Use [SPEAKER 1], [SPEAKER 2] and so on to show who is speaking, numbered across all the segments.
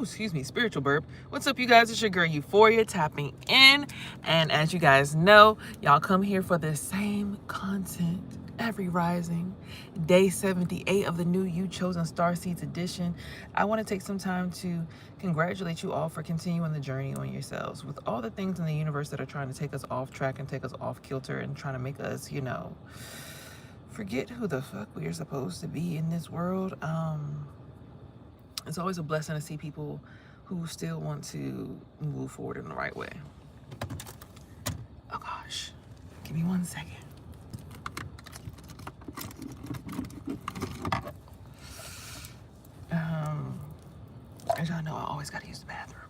[SPEAKER 1] excuse me, spiritual burp. What's up, you guys? It's your girl Euphoria tapping in. And as you guys know, y'all come here for the same content every rising. Day 78 of the new You Chosen Starseeds edition. I want to take some time to congratulate you all for continuing the journey on yourselves. With all the things in the universe that are trying to take us off track and take us off kilter and trying to make us, you know, forget who the fuck we are supposed to be in this world. It's always a blessing to see people who still want to move forward in the right way. Oh gosh, give me 1 second. As y'all know, I always gotta use the bathroom.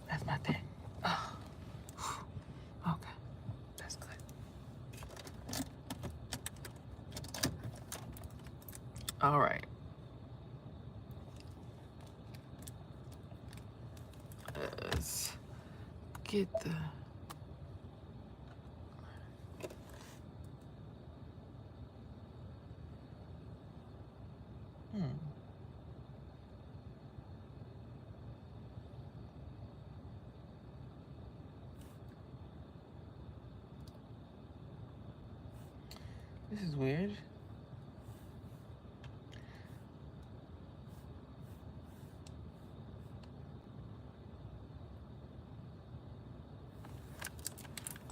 [SPEAKER 1] That's my thing. Oh. Okay, that's good. All right. Let's get the... This is weird.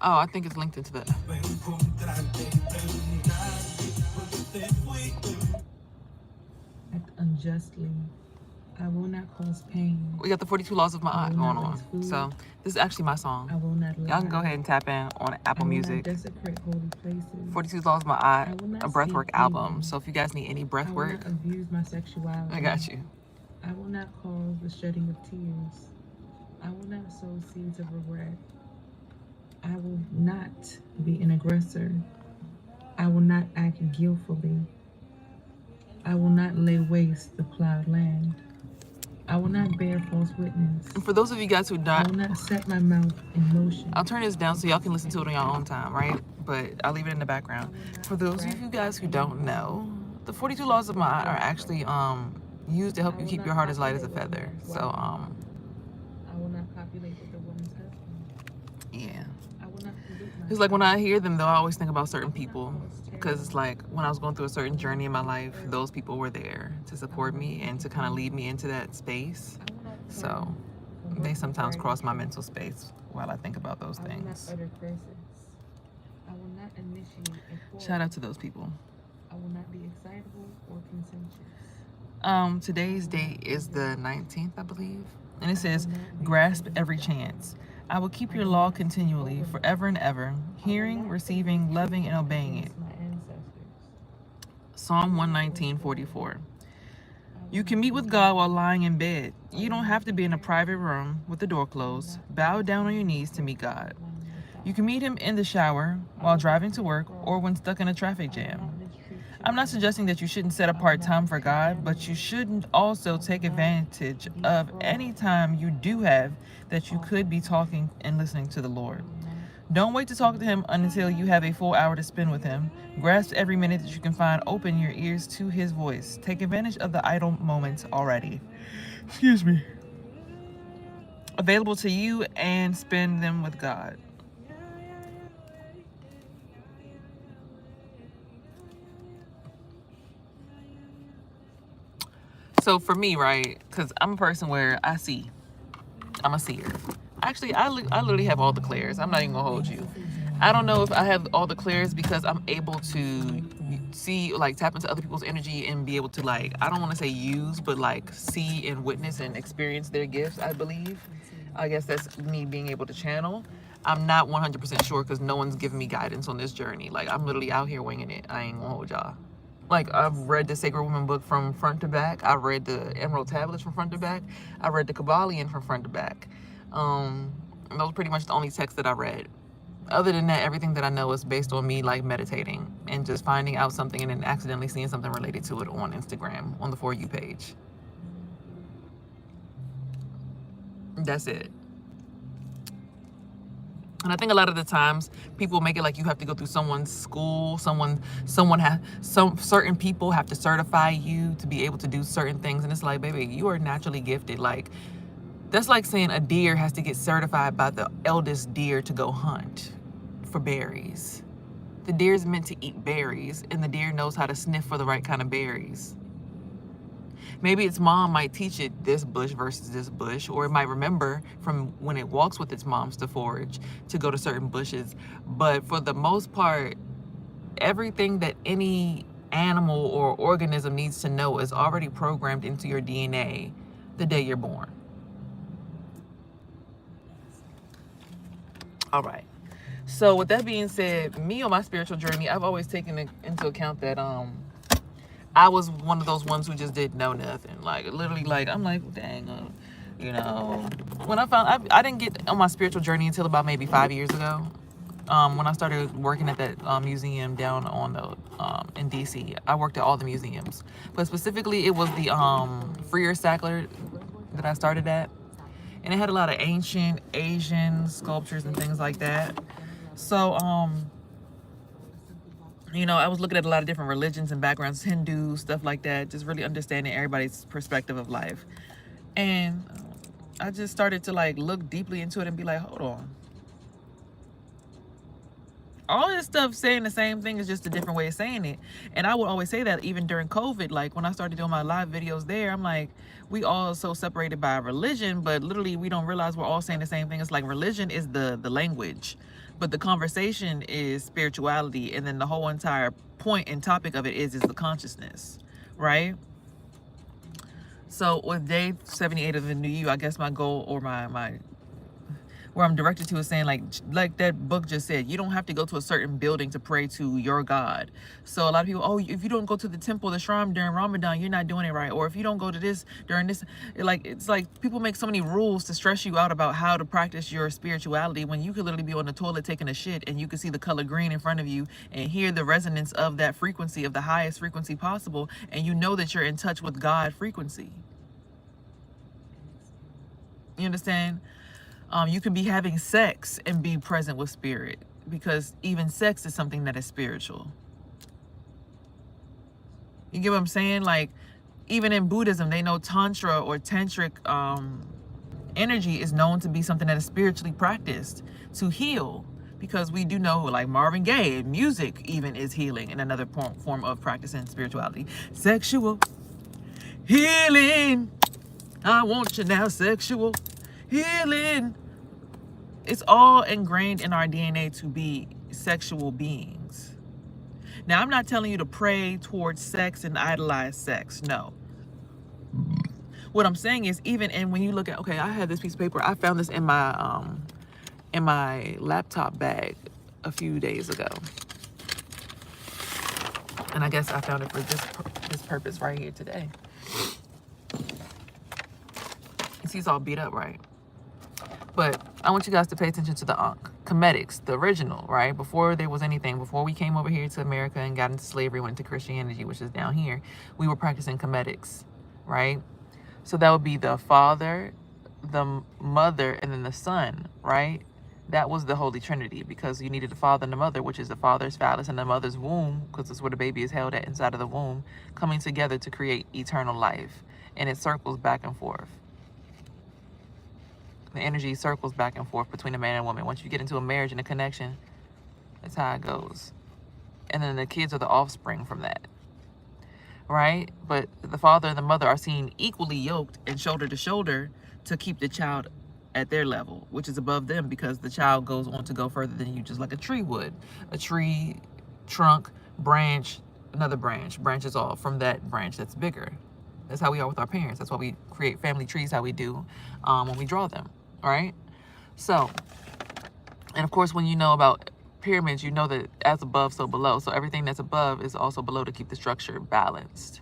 [SPEAKER 1] Oh, I think it's linked into the...
[SPEAKER 2] Act unjustly. I will not cause pain.
[SPEAKER 1] We got the 42 Laws of Ma'at going on. So this is actually my song.
[SPEAKER 2] I will not lie.
[SPEAKER 1] Y'all can go ahead and tap in on Apple Music.
[SPEAKER 2] I will not desecrate holy places.
[SPEAKER 1] 42 Laws of Ma'at, a breathwork album. So if you guys need any breathwork,
[SPEAKER 2] I will not abuse my sexuality.
[SPEAKER 1] I got you.
[SPEAKER 2] I will not cause the shedding of tears. I will not sow seeds of regret. I will not be an aggressor. I will not act guiltfully. I will not lay waste the plowed land. I will not bear false witness.
[SPEAKER 1] And for those of you guys who
[SPEAKER 2] I will not set my mouth in motion.
[SPEAKER 1] I'll turn this down so y'all can listen to it on your own time, right? But I'll leave it in the background. For those of you guys who don't know, the 42 Laws of Ma'at are actually used to help you keep your heart as light as a feather. So
[SPEAKER 2] I will not copulate with a woman's husband.
[SPEAKER 1] Yeah.
[SPEAKER 2] I will not pollute my...
[SPEAKER 1] It's like when I hear them though, I always think about certain people. Because it's like when I was going through a certain journey in my life, those people were there to support me and to kind of lead me into that space. So they sometimes cross my mental space while I think about those things.
[SPEAKER 2] I will not initiate a...
[SPEAKER 1] Shout out to those people.
[SPEAKER 2] I will not be excitable or contentious.
[SPEAKER 1] Today's date is the 19th, I believe. And it says, grasp every chance. I will keep your law continually, forever and ever, hearing, receiving, loving, and obeying it. Psalm 119:44. You can meet with God while lying in bed. You don't have to be in a private room with the door closed. Bow down on your knees to meet God. You can meet him in the shower, while driving to work, or when stuck in a traffic jam. I'm not suggesting that you shouldn't set apart time for God, but you shouldn't also take advantage of any time you do have that you could be talking and listening to the Lord. Don't wait to talk to him until you have a full hour to spend with him. Grasp every minute that you can find. Open your ears to his voice. Take advantage of the idle moments already. Excuse me. Available to you, and spend them with God. So for me, right, because I'm a person where I see. I'm a seer. Actually, I literally have all the clairs. I'm not even gonna hold you. I don't know if I have all the clairs because I'm able to see, like, tap into other people's energy and be able to, like, I don't want to say use, but like see and witness and experience their gifts, I believe. I guess that's me being able to channel. I'm not 100% sure because no one's giving me guidance on this journey. Like, I'm literally out here winging it. I ain't gonna hold y'all. Like, I've read the Sacred Woman book from front to back. I've read the Emerald Tablets from front to back. I read the Kabbalion from front to back. And those are pretty much the only texts that I read. Other than that, everything that I know is based on me, like, meditating and just finding out something and then accidentally seeing something related to it on Instagram, on the For You page. That's it. And I think a lot of the times people make it like you have to go through someone's school, some certain people have to certify you to be able to do certain things. And it's like, baby, you are naturally gifted. Like, that's like saying a deer has to get certified by the eldest deer to go hunt for berries. The deer is meant to eat berries, and the deer knows how to sniff for the right kind of berries. Maybe its mom might teach it this bush versus this bush, or it might remember from when it walks with its moms to forage to go to certain bushes. But for the most part, everything that any animal or organism needs to know is already programmed into your DNA the day you're born. All right. So with that being said, me on my spiritual journey, I've always taken into account that I was one of those ones who just didn't know nothing. Like, literally, like, I'm like, dang, you know. When I didn't get on my spiritual journey until about maybe 5 years ago. When I started working at that museum down on the in DC. I worked at all the museums, but specifically it was the Freer Sackler that I started at, and it had a lot of ancient Asian sculptures and things like that. So you know, I was looking at a lot of different religions and backgrounds, Hindu, stuff like that, just really understanding everybody's perspective of life. And I just started to like look deeply into it and be like, hold on. All this stuff saying the same thing is just a different way of saying it. And I would always say that even during COVID, like when I started doing my live videos there, I'm like, we all so separated by religion, but literally we don't realize we're all saying the same thing. It's like religion is the language, but the conversation is spirituality. And then the whole entire point and topic of it is the consciousness, right? So with day 78 of the new you, I guess my goal or my where I'm directed to is saying like that book just said, you don't have to go to a certain building to pray to your God. So a lot of people, oh, if you don't go to the temple, the shrine during Ramadan, you're not doing it right. Or if you don't go to this during this, it's like people make so many rules to stress you out about how to practice your spirituality when you could literally be on the toilet taking a shit and you can see the color green in front of you and hear the resonance of that frequency, of the highest frequency possible, and you know that you're in touch with God frequency. You understand? You can be having sex and be present with spirit, because even sex is something that is spiritual. You get what I'm saying? Like, even in Buddhism, they know Tantra or Tantric energy is known to be something that is spiritually practiced to heal, because we do know, like Marvin Gaye, music even is healing in another form of practicing spirituality. Sexual healing. I want you now, sexual healing. It's all ingrained in our DNA to be sexual beings. Now, I'm not telling you to pray towards sex and idolize sex. No. What I'm saying is, even when you look at, okay, I had this piece of paper. I found this in my laptop bag a few days ago, and I guess I found it for this purpose right here today. You see, it's all beat up, right? But I want you guys to pay attention to the Comedics, the original, right? Before there was anything, before we came over here to America and got into slavery, went to Christianity, which is down here, we were practicing Comedics, right? So that would be the Father, the Mother, and then the Son, right? That was the Holy Trinity, because you needed the Father and the Mother, which is the Father's phallus and the Mother's womb, because that's where the baby is held at, inside of the womb, coming together to create eternal life. And it circles back and forth. The energy circles back and forth between a man and a woman. Once you get into a marriage and a connection, that's how it goes. And then the kids are the offspring from that, right? But the father and the mother are seen equally yoked and shoulder to shoulder to keep the child at their level, which is above them, because the child goes on to go further than you, just like a tree would. A tree, trunk, branch, another branch, branches off from that branch that's bigger. That's how we are with our parents. That's why we create family trees how we do when we draw them, right? So, and of course, when you know about pyramids, you know that as above, so below. So everything that's above is also below to keep the structure balanced.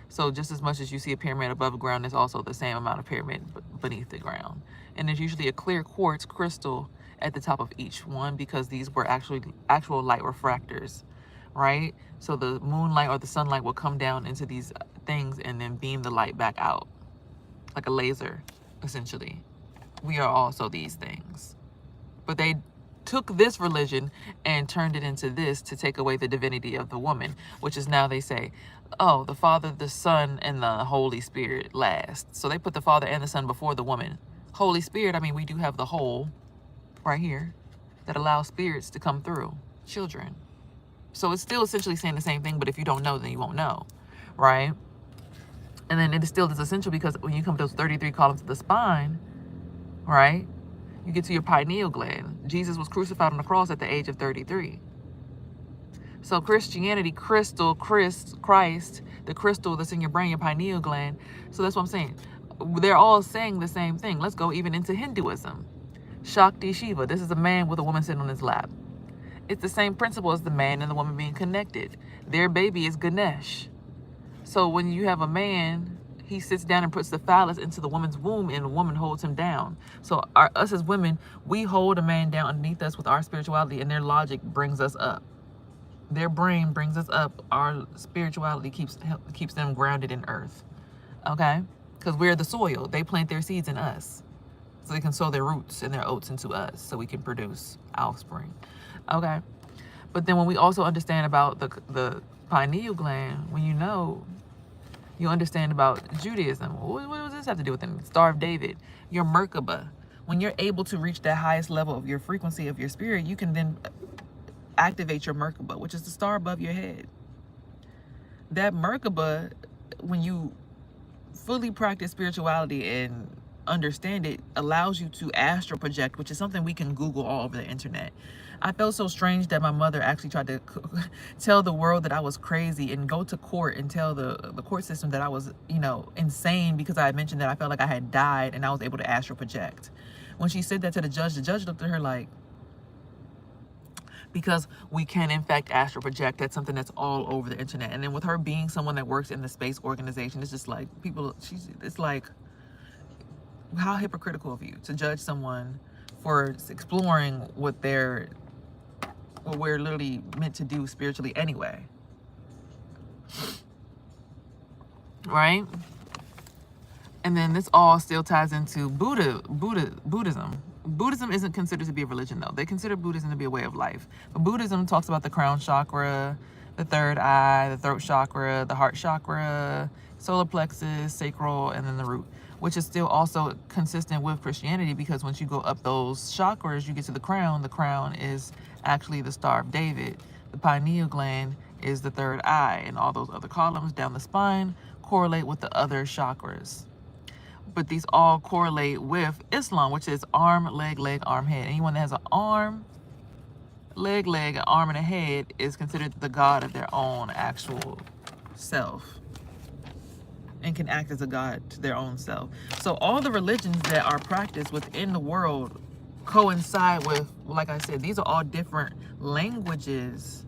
[SPEAKER 1] So just as much as you see a pyramid above the ground, there's also the same amount of pyramid beneath the ground. And there's usually a clear quartz crystal at the top of each one, because these were actual light refractors, right? So the moonlight or the sunlight will come down into these things and then beam the light back out like a laser, essentially. We are also these things, but they took this religion and turned it into this to take away the divinity of the woman, which is now they say, oh, the Father, the Son, and the Holy Spirit last. So they put the Father and the Son before the woman. Holy Spirit, I mean, we do have the whole right here that allows spirits to come through children. So it's still essentially saying the same thing, but if you don't know, then you won't know, right? And then it still is essential because when you come to those 33 columns of the spine, right, you get to your pineal gland. Jesus was crucified on the cross at the age of 33. So Christianity, Christ, the crystal that's in your brain, your pineal gland. So that's what I'm saying. They're all saying the same thing. Let's go even into Hinduism. Shakti Shiva. This is a man with a woman sitting on his lap. It's the same principle as the man and the woman being connected. Their baby is Ganesh. So when you have a man, he sits down and puts the phallus into the woman's womb and the woman holds him down. So us as women, we hold a man down underneath us with our spirituality, and their logic brings us up. Their brain brings us up. Our spirituality keeps them grounded in earth. Okay? Because we're the soil. They plant their seeds in us. So they can sow their roots and their oats into us so we can produce offspring. Okay? But then when we also understand about the pineal gland, when you understand about Judaism. What does this have to do with them? Star of David, your Merkaba. When you're able to reach the highest level of your frequency of your spirit, you can then activate your Merkaba, which is the star above your head. That Merkaba, when you fully practice spirituality and understand it, allows you to astral project, which is something we can Google all over the internet. I felt so strange that my mother actually tried to tell the world that I was crazy and go to court and tell the court system that I was, insane because I had mentioned that I felt like I had died and I was able to astral project. When she said that to the judge looked at her like, because we can in fact astral project. That's something that's all over the internet. And then with her being someone that works in the space organization, it's just like it's like, how hypocritical of you to judge someone for exploring what we're literally meant to do spiritually anyway. Right? And then this all still ties into Buddhism. Buddhism isn't considered to be a religion, though. They consider Buddhism to be a way of life. But Buddhism talks about the crown chakra, the third eye, the throat chakra, the heart chakra, solar plexus, sacral, and then the root, which is still also consistent with Christianity, because once you go up those chakras, you get to the crown. The crown is actually the Star of David. The pineal gland is the third eye, and all those other columns down the spine correlate with the other chakras. But these all correlate with Islam, which is arm, leg, arm, head. Anyone that has an arm, leg, an arm, and a head is considered the god of their own actual self and can act as a god to their own self. So all the religions that are practiced within the world coincide with, like I said, these are all different languages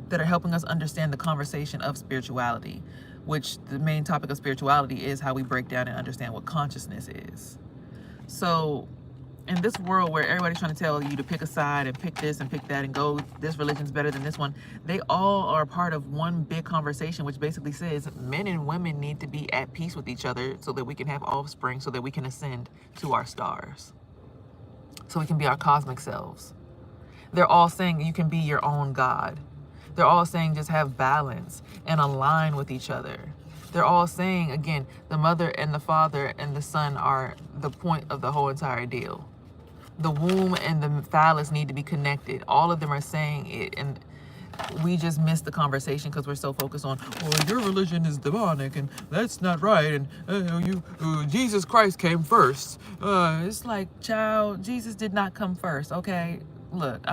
[SPEAKER 1] that are helping us understand the conversation of spirituality, which the main topic of spirituality is how we break down and understand what consciousness is. So in this world where everybody's trying to tell you to pick a side and pick this and pick that and go, this religion's better than this one, they all are part of one big conversation, which basically says men and women need to be at peace with each other so that we can have offspring, so that we can ascend to our stars, so we can be our cosmic selves. They're all saying you can be your own God. They're all saying just have balance and align with each other. They're all saying, again, the mother and the father and the son are the point of the whole entire deal. The womb and the phallus need to be connected. All of them are saying it, and we just miss the conversation because we're so focused on, well, your religion is demonic and that's not right, and Jesus Christ came first. It's like, child, Jesus did not come first, okay? Look,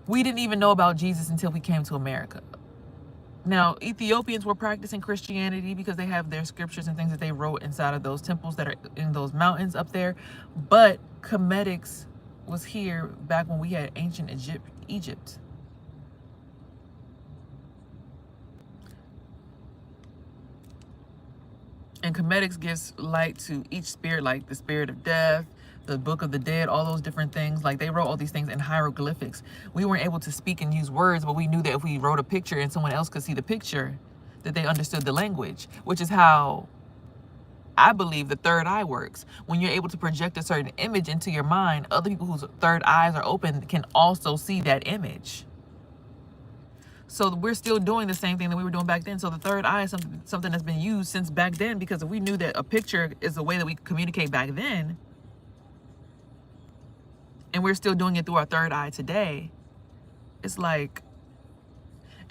[SPEAKER 1] we didn't even know about Jesus until we came to America. Now, Ethiopians were practicing Christianity because they have their scriptures and things that they wrote inside of those temples that are in those mountains up there. But Comedics was here back when we had ancient Egypt. And Comedics gives light to each spirit, like the spirit of death, the book of the dead, all those different things. Like, they wrote all these things in hieroglyphics. We weren't able to speak and use words, but we knew that if we wrote a picture and someone else could see the picture, that they understood the language, which is how I believe the third eye works. When you're able to project a certain image into your mind, other people whose third eyes are open can also see that image. So we're still doing the same thing that we were doing back then. So the third eye is something that's been used since back then, because if we knew that a picture is the way that we communicate back then, and we're still doing it through our third eye today, it's like,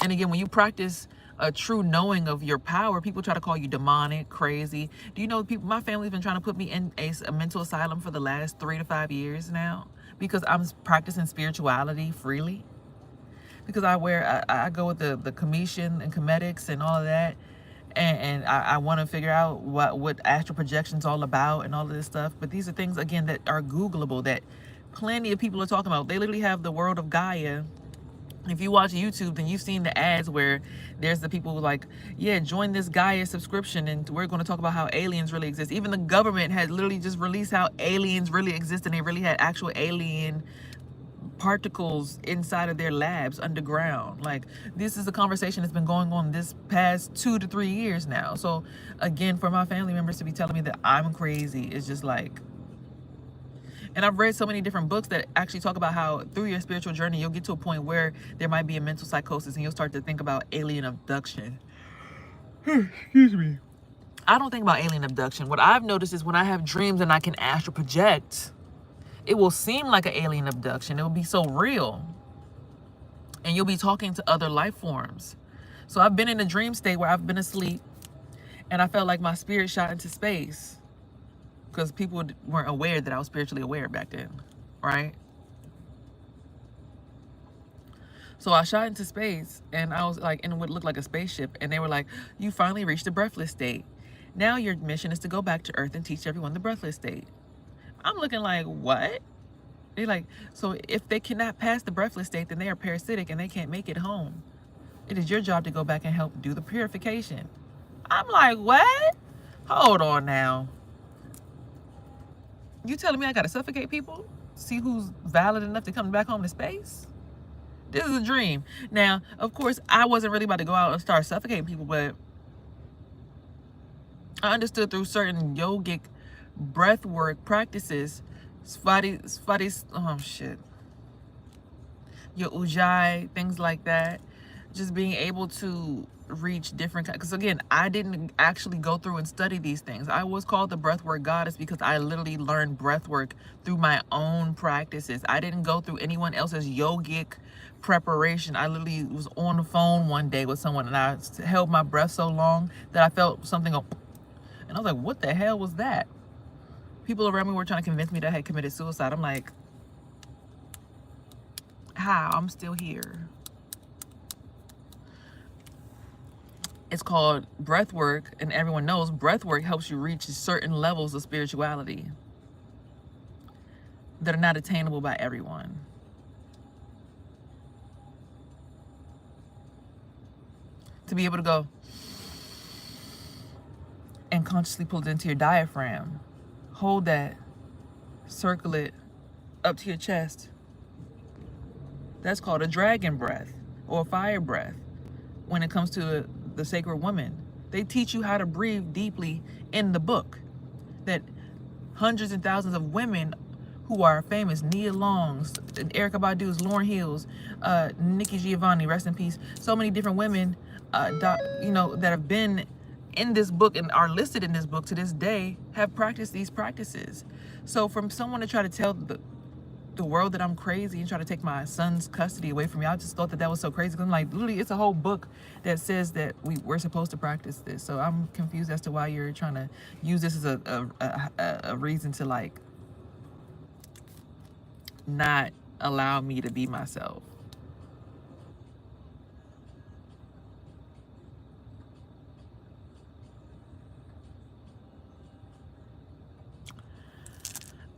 [SPEAKER 1] and again, when you practice a true knowing of your power, people try to call you demonic, crazy. Do you know people, my family's been trying to put me in a mental asylum for the last 3 to 5 years now because I'm practicing spirituality freely. Because I go with the commission and comedics and all of that, and I want to figure out what astral projection's all about and all of this stuff. But these are things, again, that are Googleable, that plenty of people are talking about. They literally have the world of Gaia. If you watch YouTube, then you've seen the ads where there's the people who like, yeah, join this Gaia subscription and we're going to talk about how aliens really exist. Even the government had literally just released how aliens really exist, and they really had actual alien particles inside of their labs underground. Like, this is a conversation that's been going on this past 2 to 3 years now. So again, for my family members to be telling me that I'm crazy is just like, and I've read so many different books that actually talk about how through your spiritual journey you'll get to a point where there might be a mental psychosis and you'll start to think about alien abduction. Excuse me. I don't think about alien abduction. What I've noticed is when I have dreams and I can astral project, it will seem like an alien abduction. It will be so real. And you'll be talking to other life forms. So I've been in a dream state where I've been asleep and I felt like my spirit shot into space, because people weren't aware that I was spiritually aware back then, right? So I shot into space and I was like in what looked like a spaceship, and they were like, you finally reached the breathless state. Now your mission is to go back to Earth and teach everyone the breathless state. I'm looking like, what? They're like, so if they cannot pass the breathless state, then they are parasitic and they can't make it home. It is your job to go back and help do the purification. I'm like, what? Hold on now. You telling me I gotta suffocate people? See who's valid enough to come back home to space? This is a dream. Now, of course, I wasn't really about to go out and start suffocating people, but I understood through certain yogic breath work practices, your ujjayi, things like that, just being able to reach different, because again, I didn't actually go through and study these things. I was called the breathwork goddess because I literally learned breathwork through my own practices. I didn't go through anyone else's yogic preparation. I literally was on the phone one day with someone and I held my breath so long that I felt something go, and I was like, what the hell was that? People around me were trying to convince me that I had committed suicide. I'm like, how? I'm still here. It's called breath work, and everyone knows breath work helps you reach certain levels of spirituality that are not attainable by everyone. To be able to go and consciously pull it into your diaphragm, hold that, circle it up to your chest. That's called a dragon breath or a fire breath. When it comes to the sacred woman, they teach you how to breathe deeply in the book. That hundreds and thousands of women who are famous, Nia Longs, Erykah Badu's, Lauryn Hill's, Nikki Giovanni, rest in peace. So many different women, that have been in this book and are listed in this book to this day have practiced these practices. So from someone to try to tell the world that I'm crazy and try to take my son's custody away from me, I just thought that was so crazy. Because I'm like, literally, it's a whole book that says that we're supposed to practice this. So I'm confused as to why you're trying to use this as a reason to like not allow me to be myself.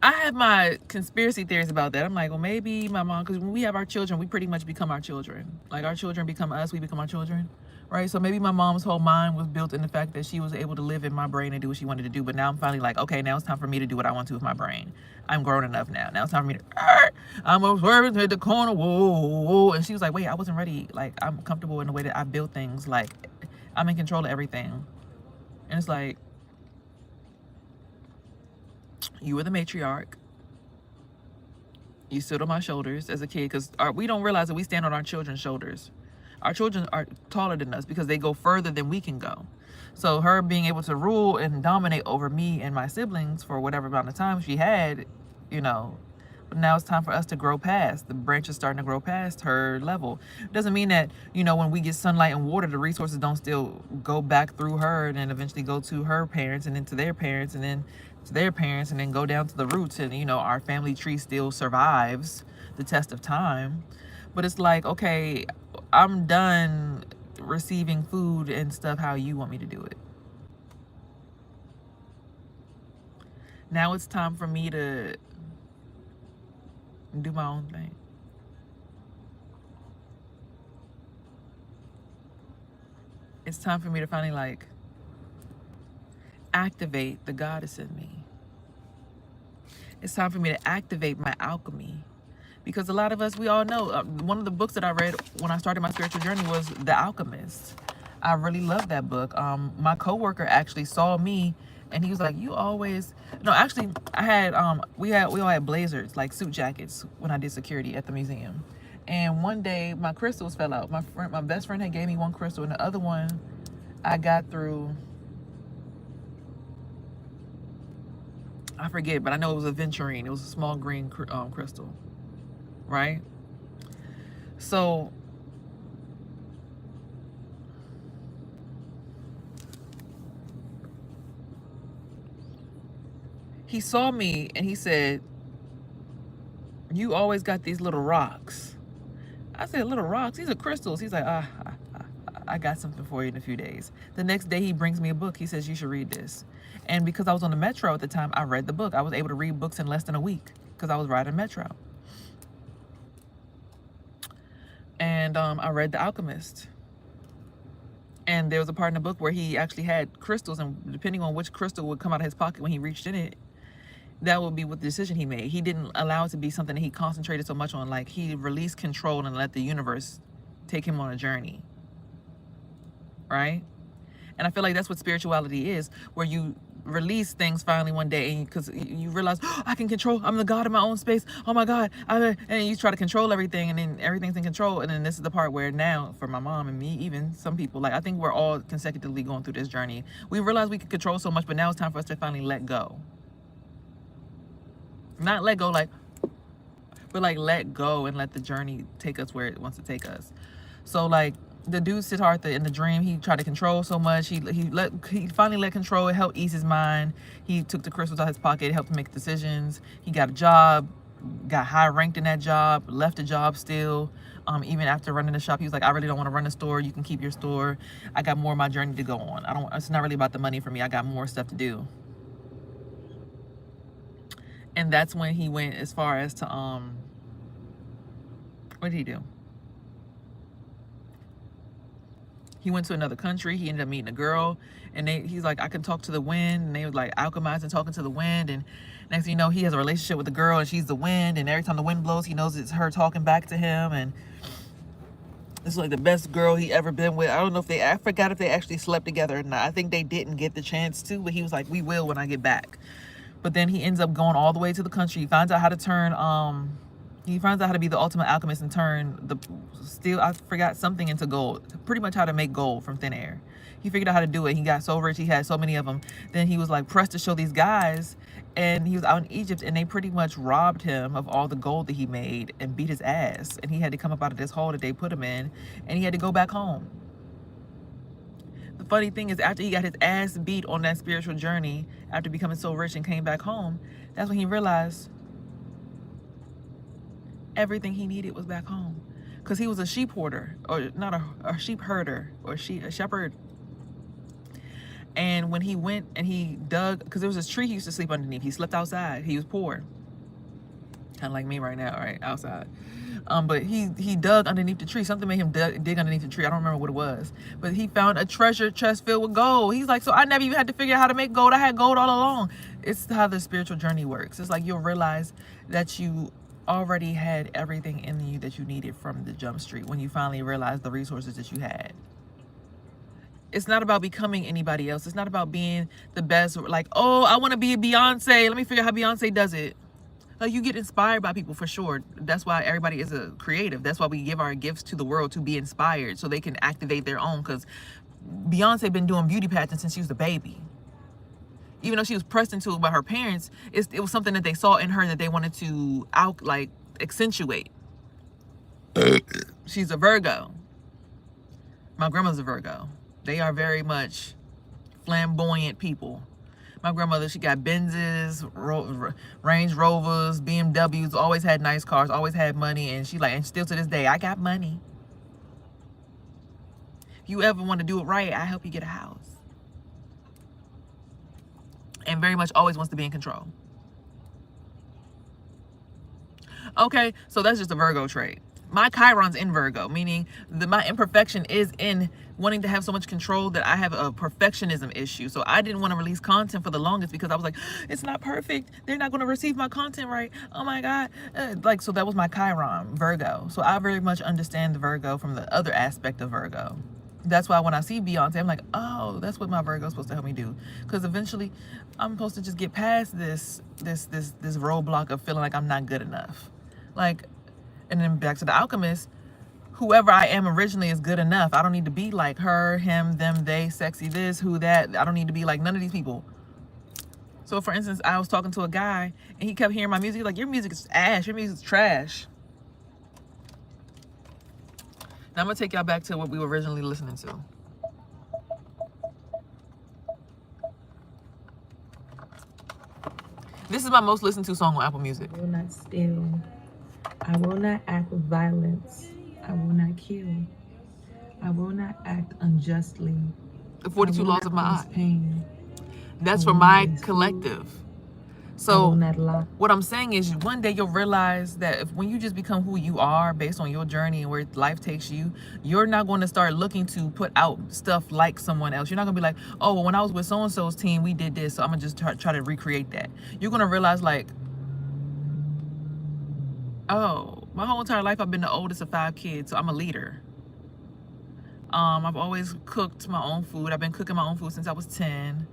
[SPEAKER 1] I have my conspiracy theories about that. I'm like, well, maybe my mom, because when we have our children, we pretty much become our children. Like, our children become us, we become our children, right? So maybe my mom's whole mind was built in the fact that she was able to live in my brain and do what she wanted to do. But now I'm finally like, okay, now it's time for me to do what I want to with my brain. I'm grown enough now. Now it's time for me to, I'm observing at the corner, whoa. And she was like, wait, I wasn't ready. Like, I'm comfortable in the way that I build things. Like, I'm in control of everything. And it's like, You were the matriarch. You stood on my shoulders as a kid, because we don't realize that we stand on our children's shoulders. Our children are taller than us because they go further than we can go. So her being able to rule and dominate over me and my siblings for whatever amount of time she had, you know, but now it's time for us to grow past. The branch is starting to grow past her level. It doesn't mean that, you know, when we get sunlight and water, the resources don't still go back through her and then eventually go to her parents and then to their parents and then to their parents and then go down to the roots. And, you know, our family tree still survives the test of time. But it's like, okay, I'm done receiving food and stuff how you want me to do it. Now it's time for me to do my own thing. It's time for me to finally, like, activate the goddess in me. It's time for me to activate my alchemy. Because a lot of us, we all know, one of the books that I read when I started my spiritual journey was The Alchemist. I really loved that book. My coworker actually saw me and he was like, you always, no, actually I had, we all had blazers, like suit jackets when I did security at the museum. And one day my crystals fell out. My best friend had gave me one crystal and the other one I got through, I forget, but I know it was a aventurine. It was a small green crystal, right? So he saw me and he said, you always got these little rocks. I said, little rocks? These are crystals. He's like, I got something for you in a few days. The next day he brings me a book. He says, you should read this. And because I was on the Metro at the time, I read the book. I was able to read books in less than a week because I was riding Metro. And I read The Alchemist. And there was a part in the book where he actually had crystals, and depending on which crystal would come out of his pocket when he reached in it, that would be what the decision he made. He didn't allow it to be something that he concentrated so much on. Like, he released control and let the universe take him on a journey. Right? And I feel like that's what spirituality is, where you release things finally one day and because you realize, oh, I can control, I'm the god of my own space, oh my god, and you try to control everything and then everything's in control. And then this is the part where now, for my mom and me, even some people, like, I think we're all consecutively going through this journey. We realize we can control so much, but now it's time for us to finally let go. Not let go like, but like let go and let the journey take us where it wants to take us. So like the dude Siddhartha in the dream, he tried to control so much. He finally let control. It helped ease his mind. He took the crystals out of his pocket. It helped him make decisions. He got a job, got high ranked in that job, left the job still. Even after running the shop, he was like, I really don't want to run the store. You can keep your store. I got more of my journey to go on. It's not really about the money for me. I got more stuff to do. And that's when he went as far as to, what did he do? He went to another country. He ended up meeting a girl, and he's like, I can talk to the wind. And they was like alchemizing, talking to the wind. And next thing you know, he has a relationship with the girl, and she's the wind. And every time the wind blows, he knows it's her talking back to him. And it's like the best girl he ever been with. I don't know if I forgot if they actually slept together or not. I think they didn't get the chance to, but he was like, we will when I get back. But then he ends up going all the way to the country. He finds out how to turn, he finds out how to be the ultimate alchemist and turn the steel, I forgot, something into gold. Pretty much how to make gold from thin air. He figured out how to do it. He got so rich. He had so many of them. Then he was like pressed to show these guys. And he was out in Egypt and they pretty much robbed him of all the gold that he made and beat his ass. And he had to come up out of this hole that they put him in. And he had to go back home. The funny thing is, after he got his ass beat on that spiritual journey, after becoming so rich and came back home, that's when he realized everything he needed was back home. Because he was a sheep hoarder, or not a sheep herder, or a shepherd. And when he went and he dug, because there was this tree he used to sleep underneath. He slept outside. He was poor. Kind of like me right now, right? Outside. But he dug underneath the tree. Something made him dig underneath the tree. I don't remember what it was. But he found a treasure chest filled with gold. He's like, so I never even had to figure out how to make gold. I had gold all along. It's how the spiritual journey works. It's like you'll realize that you already had everything in you that you needed from the jump street when you finally realized the resources that you had. It's not about becoming anybody else. It's not about being the best. Like, oh, I want to be a Beyonce. Let me figure out how Beyonce does it. Like, you get inspired by people for sure. That's why everybody is a creative. That's why we give our gifts to the world, to be inspired so they can activate their own. Because Beyonce been doing beauty pageants since she was a baby. Even though she was pressed into it by her parents, it was something that they saw in her that they wanted to accentuate. She's a Virgo. My grandma's a Virgo. They are very much flamboyant people. My grandmother, she got Benzes, Range Rovers, BMWs, always had nice cars, always had money, and and still to this day, I got money. If you ever want to do it right, I help you get a house. And very much always wants to be in control. Okay, so that's just a Virgo trait. My Chiron's in Virgo, meaning my imperfection is in wanting to have so much control that I have a perfectionism issue. So I didn't want to release content for the longest because I was like, it's not perfect. They're not going to receive my content right. Oh my God. So that was my Chiron, Virgo. So I very much understand the Virgo from the other aspect of Virgo. That's why when I see Beyonce, I'm like, oh, that's what my Virgo is supposed to help me do. Because eventually I'm supposed to just get past this roadblock of feeling like I'm not good enough. And then back to the Alchemist, whoever I am originally is good enough. I don't need to be like her, him, them, they, sexy this, who, that. I don't need to be like none of these people. So for instance, I was talking to a guy and he kept hearing my music. He's like, your music is ash, your music is trash. Now I'm gonna take y'all back to what we were originally listening to. This is my most listened to song on Apple Music.
[SPEAKER 2] I will not steal. I will not act with violence. I will not kill. I will not act unjustly.
[SPEAKER 1] The 42 Laws of My Eye.
[SPEAKER 2] Pain.
[SPEAKER 1] That's for my collective. So
[SPEAKER 2] lie.
[SPEAKER 1] What I'm saying is one day you'll realize that when you just become who you are based on your journey and where life takes you, you're not going to start looking to put out stuff like someone else. You're not going to be like, oh, well, when I was with so-and-so's team, we did this, so I'm going to just try to recreate that. You're going to realize like, oh, my whole entire life I've been the oldest of 5 kids, so I'm a leader. I've always cooked my own food. I've been cooking my own food since I was 10.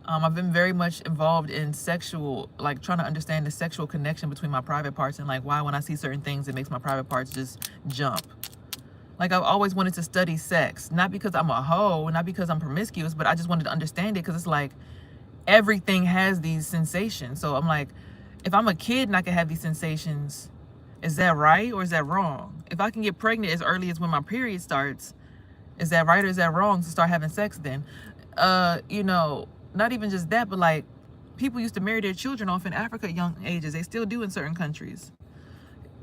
[SPEAKER 1] I've been very much involved in sexual, like trying to understand the sexual connection between my private parts and like why when I see certain things, it makes my private parts just jump. Like I've always wanted to study sex, not because I'm a hoe, not because I'm promiscuous, but I just wanted to understand it because it's like everything has these sensations. So I'm like, if I'm a kid and I can have these sensations, is that right or is that wrong? If I can get pregnant as early as when my period starts, is that right or is that wrong to start having sex then? Not even just that, but like people used to marry their children off in Africa at young ages. They still do in certain countries.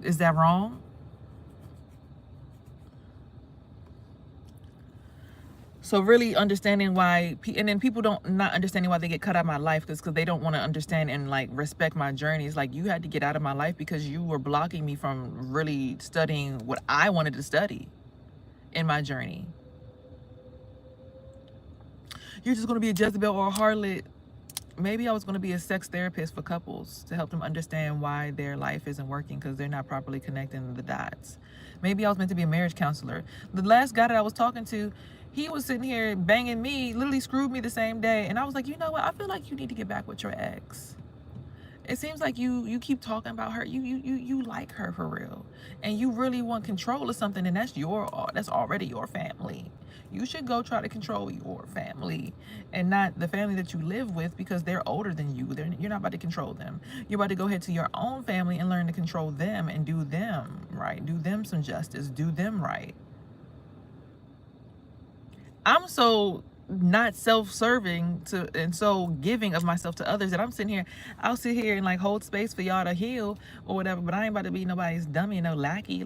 [SPEAKER 1] Is that wrong? So really understanding why, and then people not understanding why they get cut out of my life because they don't want to understand and like respect my journey. It's like you had to get out of my life because you were blocking me from really studying what I wanted to study in my journey. You're just going to be a Jezebel or a harlot. Maybe I was going to be a sex therapist for couples to help them understand why their life isn't working because they're not properly connecting the dots. Maybe I was meant to be a marriage counselor. The last guy that I was talking to, he was sitting here banging me, literally screwed me the same day. And I was like, you know what? I feel like you need to get back with your ex. It seems like you keep talking about her. You like her for real. And you really want control of something, and that's already your family. You should go try to control your family and not the family that you live with because they're older than you. You're not about to control them. You're about to go ahead to your own family and learn to control them and do them right. Do them some justice. Do them right. I'm so not self-serving and so giving of myself to others that I'm sitting here, I'll sit here and like hold space for y'all to heal or whatever, but I ain't about to be nobody's dummy, no lackey.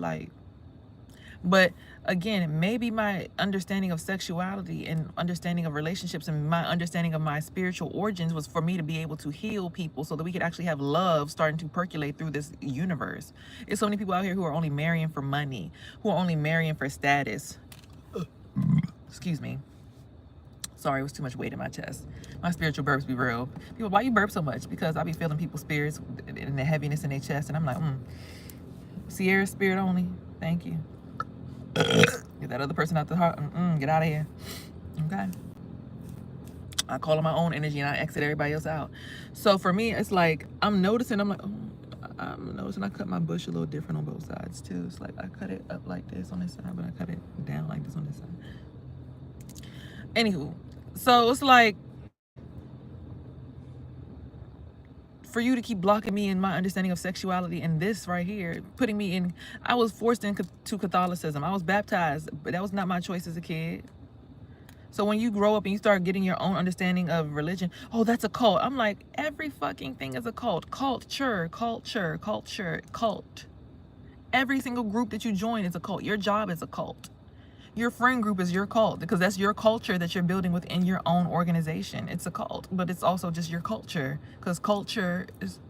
[SPEAKER 1] But again, maybe my understanding of sexuality and understanding of relationships and my understanding of my spiritual origins was for me to be able to heal people so that we could actually have love starting to percolate through this universe. There's so many people out here who are only marrying for money, who are only marrying for status. Excuse me. Sorry, it was too much weight in my chest. My spiritual burps be real. People, why you burp so much? Because I be feeling people's spirits and the heaviness in their chest. And I'm like, Sierra spirit only. Thank you. Get that other person out the heart. Get out of here. Okay. I call on my own energy and I exit everybody else out. So for me, it's like I'm noticing. I'm like, oh, I'm noticing I cut my bush a little different on both sides too. It's like I cut it up like this on this side, but I cut it down like this on this side. Anywho, so it's like for you to keep blocking me in my understanding of sexuality and this right here, putting me in. I was forced into Catholicism. I was baptized, but that was not my choice as a kid. So when you grow up and you start getting your own understanding of religion, oh, that's a cult. I'm like, every fucking thing is a cult. Culture, culture, culture, cult. Every single group that you join is a cult. Your job is a cult. Your friend group is your cult because that's your culture that you're building within your own organization. It's a cult, but it's also just your culture because culture is,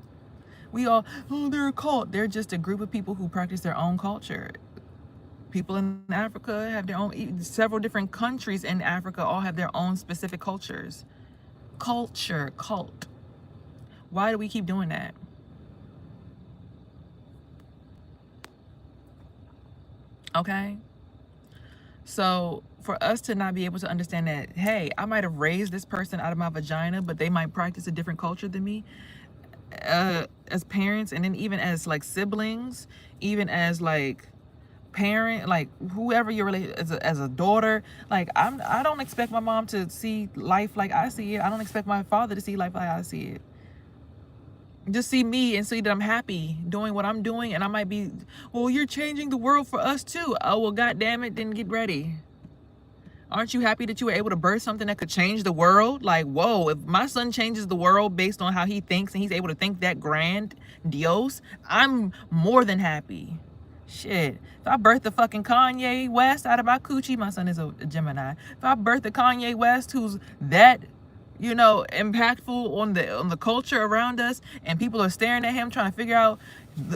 [SPEAKER 1] we all, oh, they're a cult. They're just a group of people who practice their own culture. People in Africa have their own, several different countries in Africa all have their own specific cultures. Culture, cult. Why do we keep doing that? Okay? So for us to not be able to understand that, hey, I might have raised this person out of my vagina, but they might practice a different culture than me, as parents, and then even as like siblings, even as like parent, like whoever you're related as a daughter, like I don't expect my mom to see life like I see it. I don't expect my father to see life like I see it. Just see me and see that I'm happy doing what I'm doing, and I might be, well, you're changing the world for us too. Oh, well, god damn it, then get ready. Aren't you happy that you were able to birth something that could change the world? Like, whoa, if my son changes the world based on how he thinks and he's able to think that grandiose, I'm more than happy. Shit. If I birthed the fucking Kanye West out of my coochie, my son is a Gemini. If I birthed the Kanye West who's that, you know, impactful on the culture around us, and people are staring at him trying to figure out,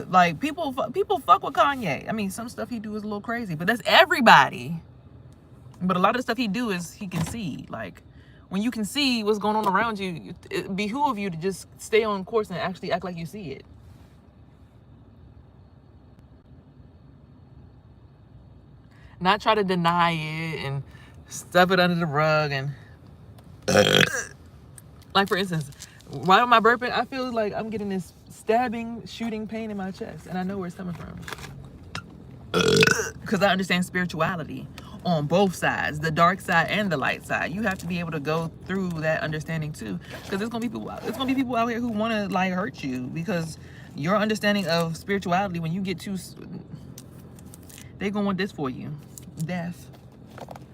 [SPEAKER 1] like, people fuck with Kanye. I mean, some stuff he do is a little crazy, but that's everybody. But a lot of the stuff he do is he can see. Like, when you can see what's going on around you, it behooves you to just stay on course and actually act like you see it. Not try to deny it and stuff it under the rug. And like, for instance, why am I burping? I feel like I'm getting this stabbing, shooting pain in my chest, and I know where it's coming from. Because I understand spirituality on both sides, the dark side and the light side. You have to be able to go through that understanding too, because there's gonna be people out here who want to like hurt you, because your understanding of spirituality, when you get too, they gonna want this for you, death,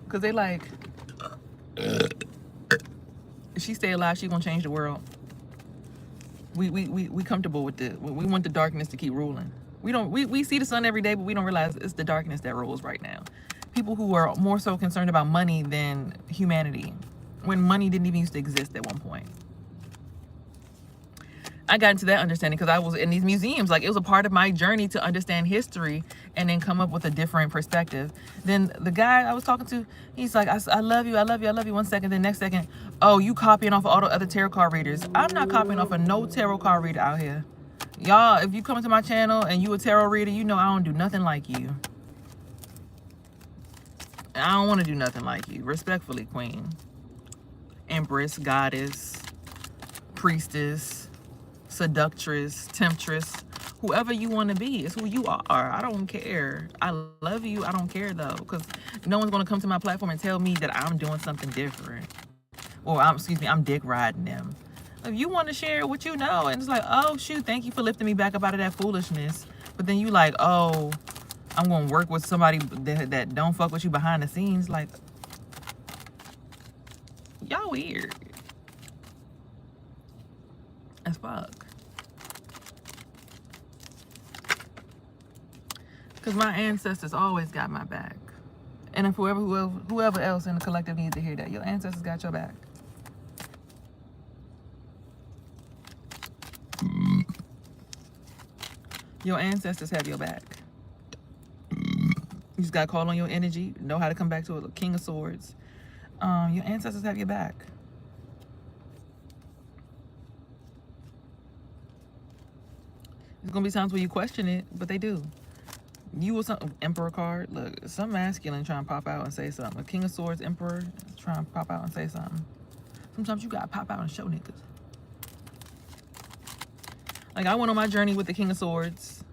[SPEAKER 1] because they like, if she stay alive, she gonna change the world. We comfortable with it. We want the darkness to keep ruling. We see the sun every day, but we don't realize it's the darkness that rules right now. People who are more so concerned about money than humanity, when money didn't even used to exist at one point. I got into that understanding because I was in these museums. Like, it was a part of my journey to understand history and then come up with a different perspective. Then the guy I was talking to, he's like, I love you, I love you, I love you. 1 second, then next second, oh, you copying off of all the other tarot card readers. I'm not copying off of no tarot card reader out here. Y'all, if you come into my channel and you a tarot reader, you know I don't do nothing like you. I don't want to do nothing like you. Respectfully, queen, empress, goddess, priestess, seductress, temptress, whoever you want to be is who you are. I don't care. I love you. I don't care though, because no one's going to come to my platform and tell me that I'm doing something different, or I'm dick riding them. If you want to share what you know, and it's like, oh shoot, thank you for lifting me back up out of that foolishness, but then you like, oh, I'm going to work with somebody that don't fuck with you behind the scenes. Like, y'all weird as fuck. Because my ancestors always got my back. And if whoever else in the collective needs to hear that, your ancestors got your back. Your ancestors have your back. You just got to call on your energy, know how to come back to a King of Swords. Your ancestors have your back. There's going to be times where you question it, but they do. You will some Emperor card. Look, some masculine trying to pop out and say something. A King of Swords Emperor trying to pop out and say something. Sometimes you gotta pop out and show niggas. Like, I went on my journey with the King of Swords.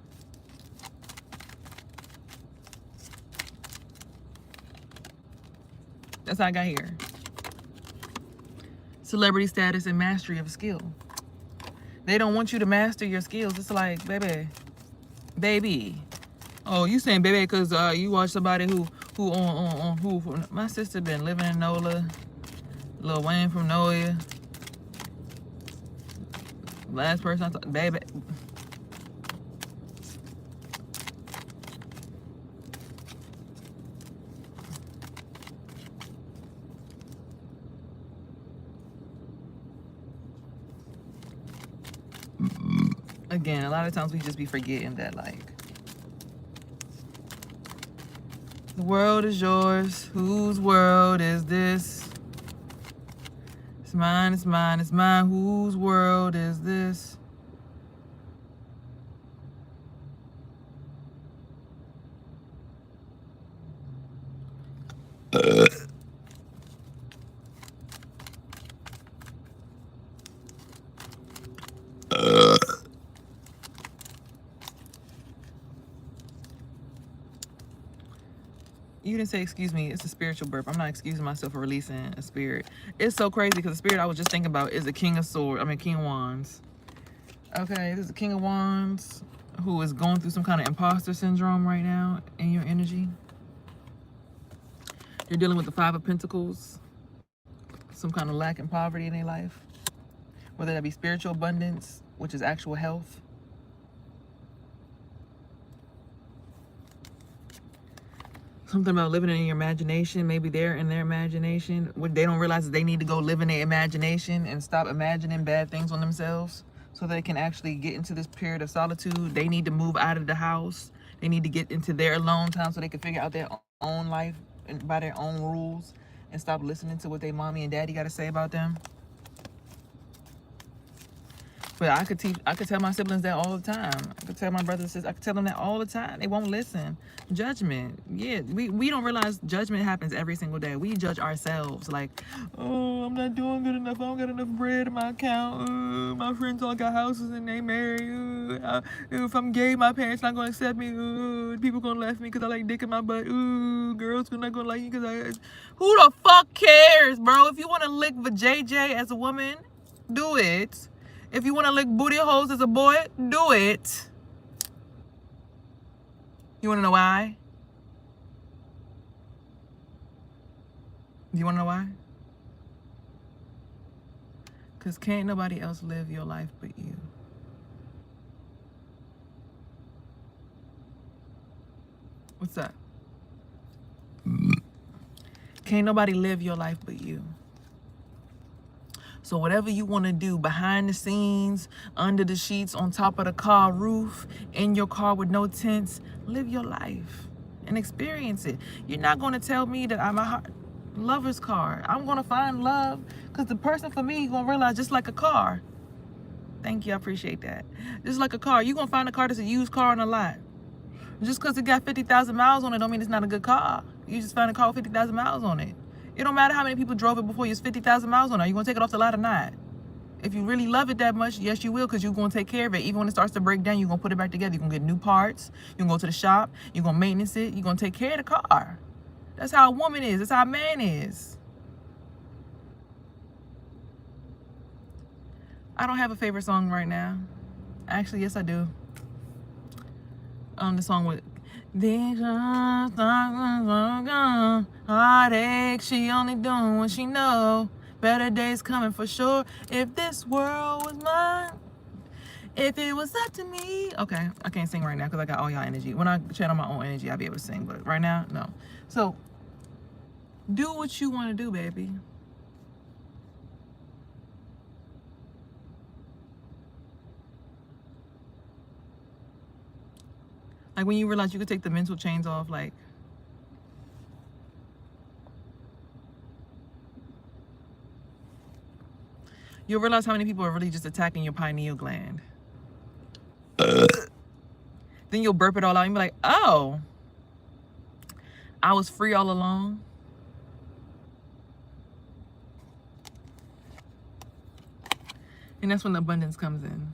[SPEAKER 1] That's how I got here. Celebrity status and mastery of a skill. They don't want you to master your skills. It's like, baby. Oh, you saying baby because you watch somebody who my sister been living in NOLA. Lil Wayne from NOLA. Last person I thought, baby. Again, a lot of times we just be forgetting that, like, the world is yours. Whose world is this? It's mine, it's mine, it's mine. Whose world is this? You didn't say excuse me. It's a spiritual burp. I'm not excusing myself for releasing a spirit. It's so crazy because the spirit I was just thinking about is the King of Swords. I mean, King of Wands. Okay, this is the King of Wands who is going through some kind of imposter syndrome right now in your energy. You're dealing with the Five of Pentacles. Some kind of lack and poverty in their life. Whether that be spiritual abundance, which is actual health. Something about living in your imagination. Maybe they're in their imagination. What they don't realize is they need to go live in their imagination and stop imagining bad things on themselves so they can actually get into this period of solitude. They need to move out of the house. They need to get into their alone time so they can figure out their own life and by their own rules and stop listening to what their mommy and daddy got to say about them. But I could tell my siblings that all the time. I could tell my brothers and sisters, I could tell them that all the time. They won't listen. Judgment. Yeah, we don't realize judgment happens every single day. We judge ourselves like, oh, I'm not doing good enough. I don't got enough bread in my account. My friends all got houses and they married. If I'm gay, my parents not going to accept me. People going to laugh at me because I like dick in my butt. Girls not going to like me because I... Who the fuck cares, bro? If you want to lick the JJ as a woman, do it. If you want to lick booty holes as a boy, do it. You want to know why? You want to know why? Because can't nobody else live your life but you. What's up? Can't nobody live your life but you. So whatever you want to do behind the scenes, under the sheets, on top of the car roof, in your car with no tents, live your life and experience it. You're not going to tell me that I'm a lover's car. I'm going to find love because the person for me is going to realize just like a car. Thank you. I appreciate that. Just like a car. You're going to find a car that's a used car on a lot. Just because it got 50,000 miles on it don't mean it's not a good car. You just find a car with 50,000 miles on it. It don't matter how many people drove it before you. It's 50,000 miles on it. Are you going to take it off the lot or not? If you really love it that much, yes, you will, because you're going to take care of it. Even when it starts to break down, you're going to put it back together. You're going to get new parts. You're going to go to the shop. You're going to maintenance it. You're going to take care of the car. That's how a woman is. That's how a man is. I don't have a favorite song right now. Actually, yes, I do. The song with... Heartache, she only doing what she know. Better days coming for sure. If this world was mine, if it was up to me. Okay, I can't sing right now because I got all y'all energy. When I channel my own energy, I'll be able to sing. But right now, no. So, do what you want to do, baby. Like when you realize you could take the mental chains off, like, you'll realize how many people are really just attacking your pineal gland. Then you'll burp it all out and be like, oh, I was free all along. And that's when the abundance comes in.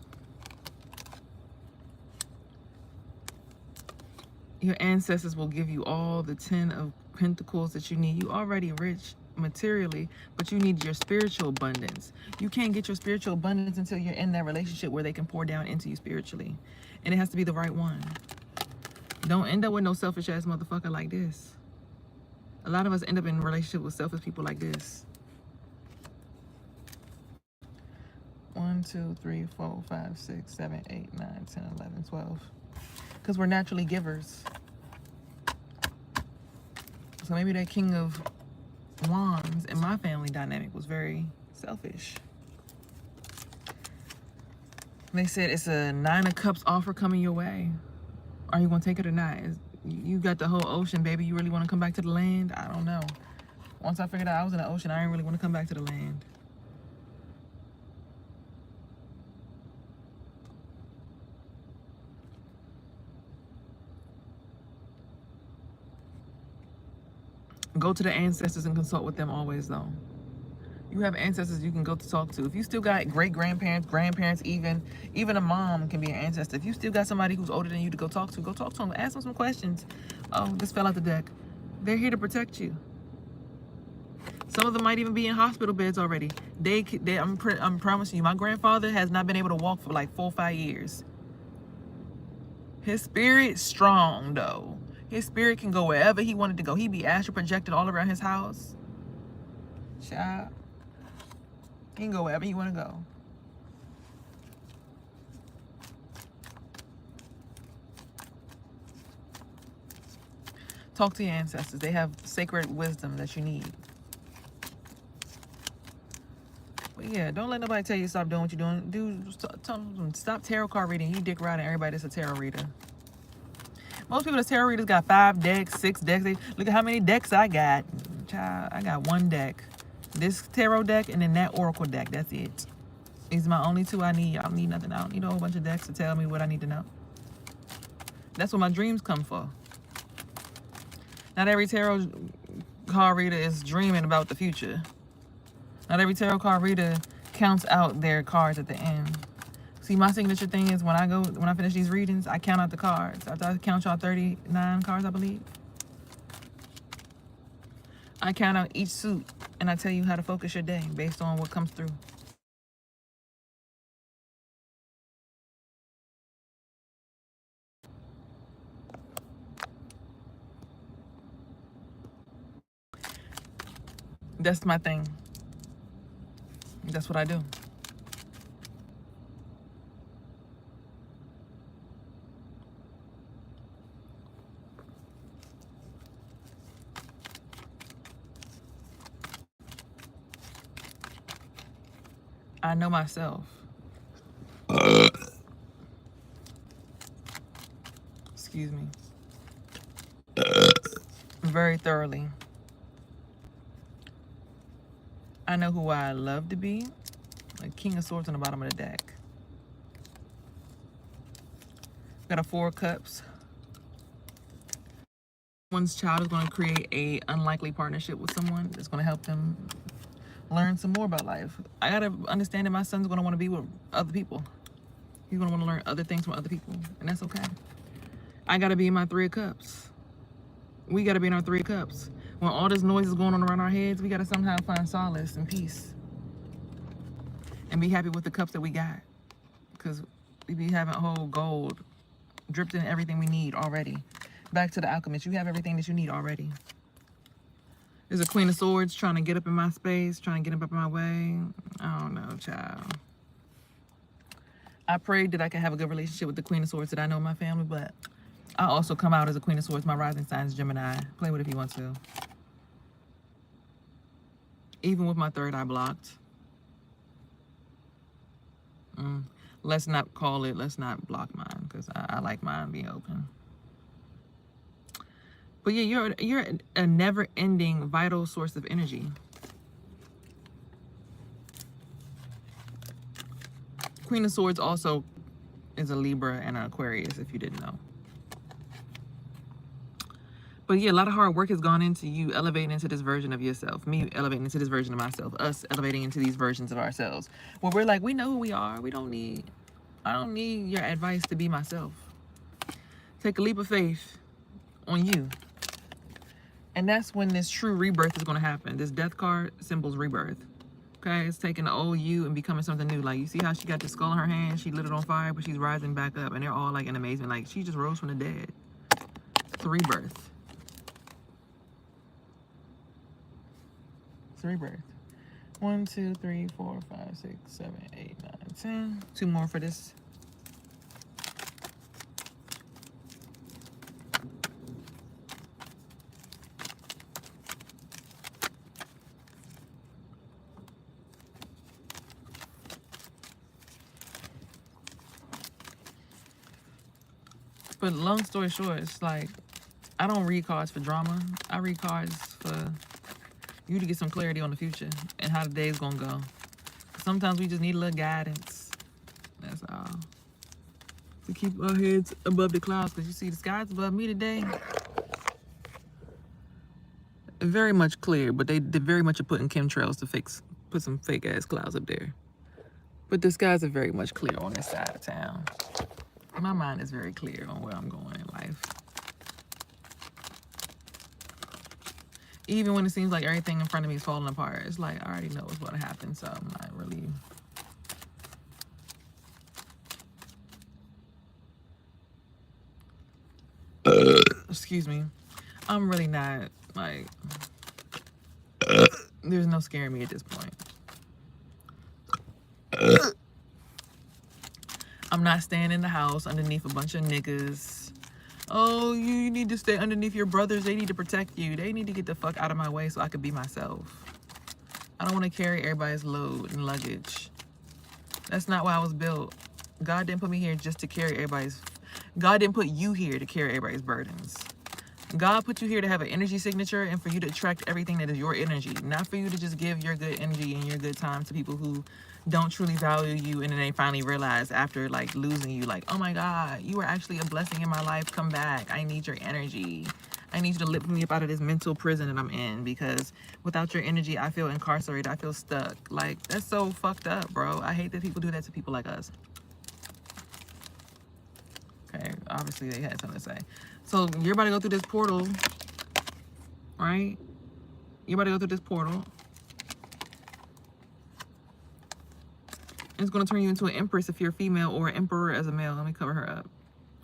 [SPEAKER 1] Your ancestors will give you all the 10 of Pentacles that you need. You already rich materially, but you need your spiritual abundance. You can't get your spiritual abundance until you're in that relationship where they can pour down into you spiritually. And it has to be the right one. Don't end up with no selfish ass motherfucker like this. A lot of us end up in a relationship with selfish people like this. 1, 2, 3, 4, 5, 6, 7, 8, 9, 10, 11, 12. Because we're naturally givers. So maybe that King of Wands in my family dynamic was very selfish. They said it's a 9 of Cups offer coming your way. Are you going to take it or not? You got the whole ocean, baby. You really want to come back to the land? I don't know. Once I figured out I was in the ocean, I didn't really want to come back to the land. Go to the ancestors and consult with them always, though. You have ancestors you can go to talk to. If you still got great-grandparents, grandparents, even a mom can be an ancestor. If you still got somebody who's older than you to go talk to them. Ask them some questions. Oh, this fell out the deck. They're here to protect you. Some of them might even be in hospital beds already. I'm promising you, my grandfather has not been able to walk for like 4 or 5 years. His spirit's strong, though. His spirit can go wherever he wanted to go. He be astral projected all around his house. Child. He can go wherever he want to go. Talk to your ancestors. They have sacred wisdom that you need. But yeah, don't let nobody tell you to stop doing what you're doing. Tell them stop tarot card reading. You dick riding everybody that's a tarot reader. Most people that's tarot readers got 5 decks, 6 decks. Look at how many decks I got. Child, I got 1 deck. This tarot deck and then that oracle deck. That's it. These are my only 2 I need. I don't need nothing. I don't need a whole bunch of decks to tell me what I need to know. That's what my dreams come for. Not every tarot card reader is dreaming about the future. Not every tarot card reader counts out their cards at the end. See, my signature thing is when I finish these readings, I count out the cards. After I count y'all 39 cards, I believe. I count out each suit and I tell you how to focus your day based on what comes through. That's my thing. That's what I do. I know myself. Excuse me. Very thoroughly. I know who I love to be. Like King of Swords on the bottom of the deck. Got a 4 of Cups. One's child is going to create a unlikely partnership with someone that's going to help them learn some more about life. I got to understand that my son's going to want to be with other people. He's going to want to learn other things from other people. And that's okay. I got to be in my 3 of Cups. We got to be in our 3 of Cups. When all this noise is going on around our heads, we got to somehow find solace and peace. And be happy with the cups that we got. Because we be having whole gold dripped in everything we need already. Back to the alchemist. You have everything that you need already. There's a Queen of Swords trying to get up in my space, trying to get up in my way. I don't know, child. I prayed that I could have a good relationship with the Queen of Swords that I know in my family, but I also come out as a Queen of Swords. My rising sign is Gemini. Play with it if you want to. Even with my 3rd eye blocked. Let's not block mine, because I like mine being open. But yeah, you're a never-ending vital source of energy. Queen of Swords also is a Libra and an Aquarius, if you didn't know. But yeah, a lot of hard work has gone into you elevating into this version of yourself, me elevating into this version of myself, us elevating into these versions of ourselves. Where we're like, we know who we are. I don't need your advice to be myself. Take a leap of faith on you. And that's when this true rebirth is going to happen. This death card symbols rebirth. Okay, it's taking the old you and becoming something new. Like, you see how she got the skull in her hand? She lit it on fire, but she's rising back up. And they're all like in amazement. Like, she just rose from the dead. It's a rebirth. It's a rebirth. 1, 2, 3, 4, 5, 6, 7, 8, 9, 10. 2 more for this. But long story short, it's like, I don't read cards for drama. I read cards for you to get some clarity on the future and how the day's gonna go. Sometimes we just need a little guidance. That's all. To keep our heads above the clouds, because you see the skies above me today. Very much clear, but they very much are putting chemtrails to put some fake ass clouds up there. But the skies are very much clear on this side of town. My mind is very clear on where I'm going in life. Even when it seems like everything in front of me is falling apart, it's like I already know what's going to happen, so I'm not really... Excuse me. I'm really not, like... There's no scaring me at this point. I'm not staying in the house underneath a bunch of niggas. Oh, you need to stay underneath your brothers. They need to protect you. They need to get the fuck out of my way so I can be myself. I don't want to carry everybody's load and luggage. That's not why I was built. God didn't put me here just to carry everybody's... God didn't put you here to carry everybody's burdens. God put you here to have an energy signature and for you to attract everything that is your energy. Not for you to just give your good energy and your good time to people who don't truly value you, and then they finally realize after like losing you, like, oh my God, you were actually a blessing in my life. Come back. I need your energy. I need you to lift me up out of this mental prison that I'm in, because without your energy, I feel incarcerated. I feel stuck. Like, that's so fucked up, bro. I hate that people do that to people like us. Okay, obviously they had something to say. So you're about to go through this portal, right? You're about to go through this portal. It's going to turn you into an empress if you're a female, or an emperor as a male. Let me cover her up.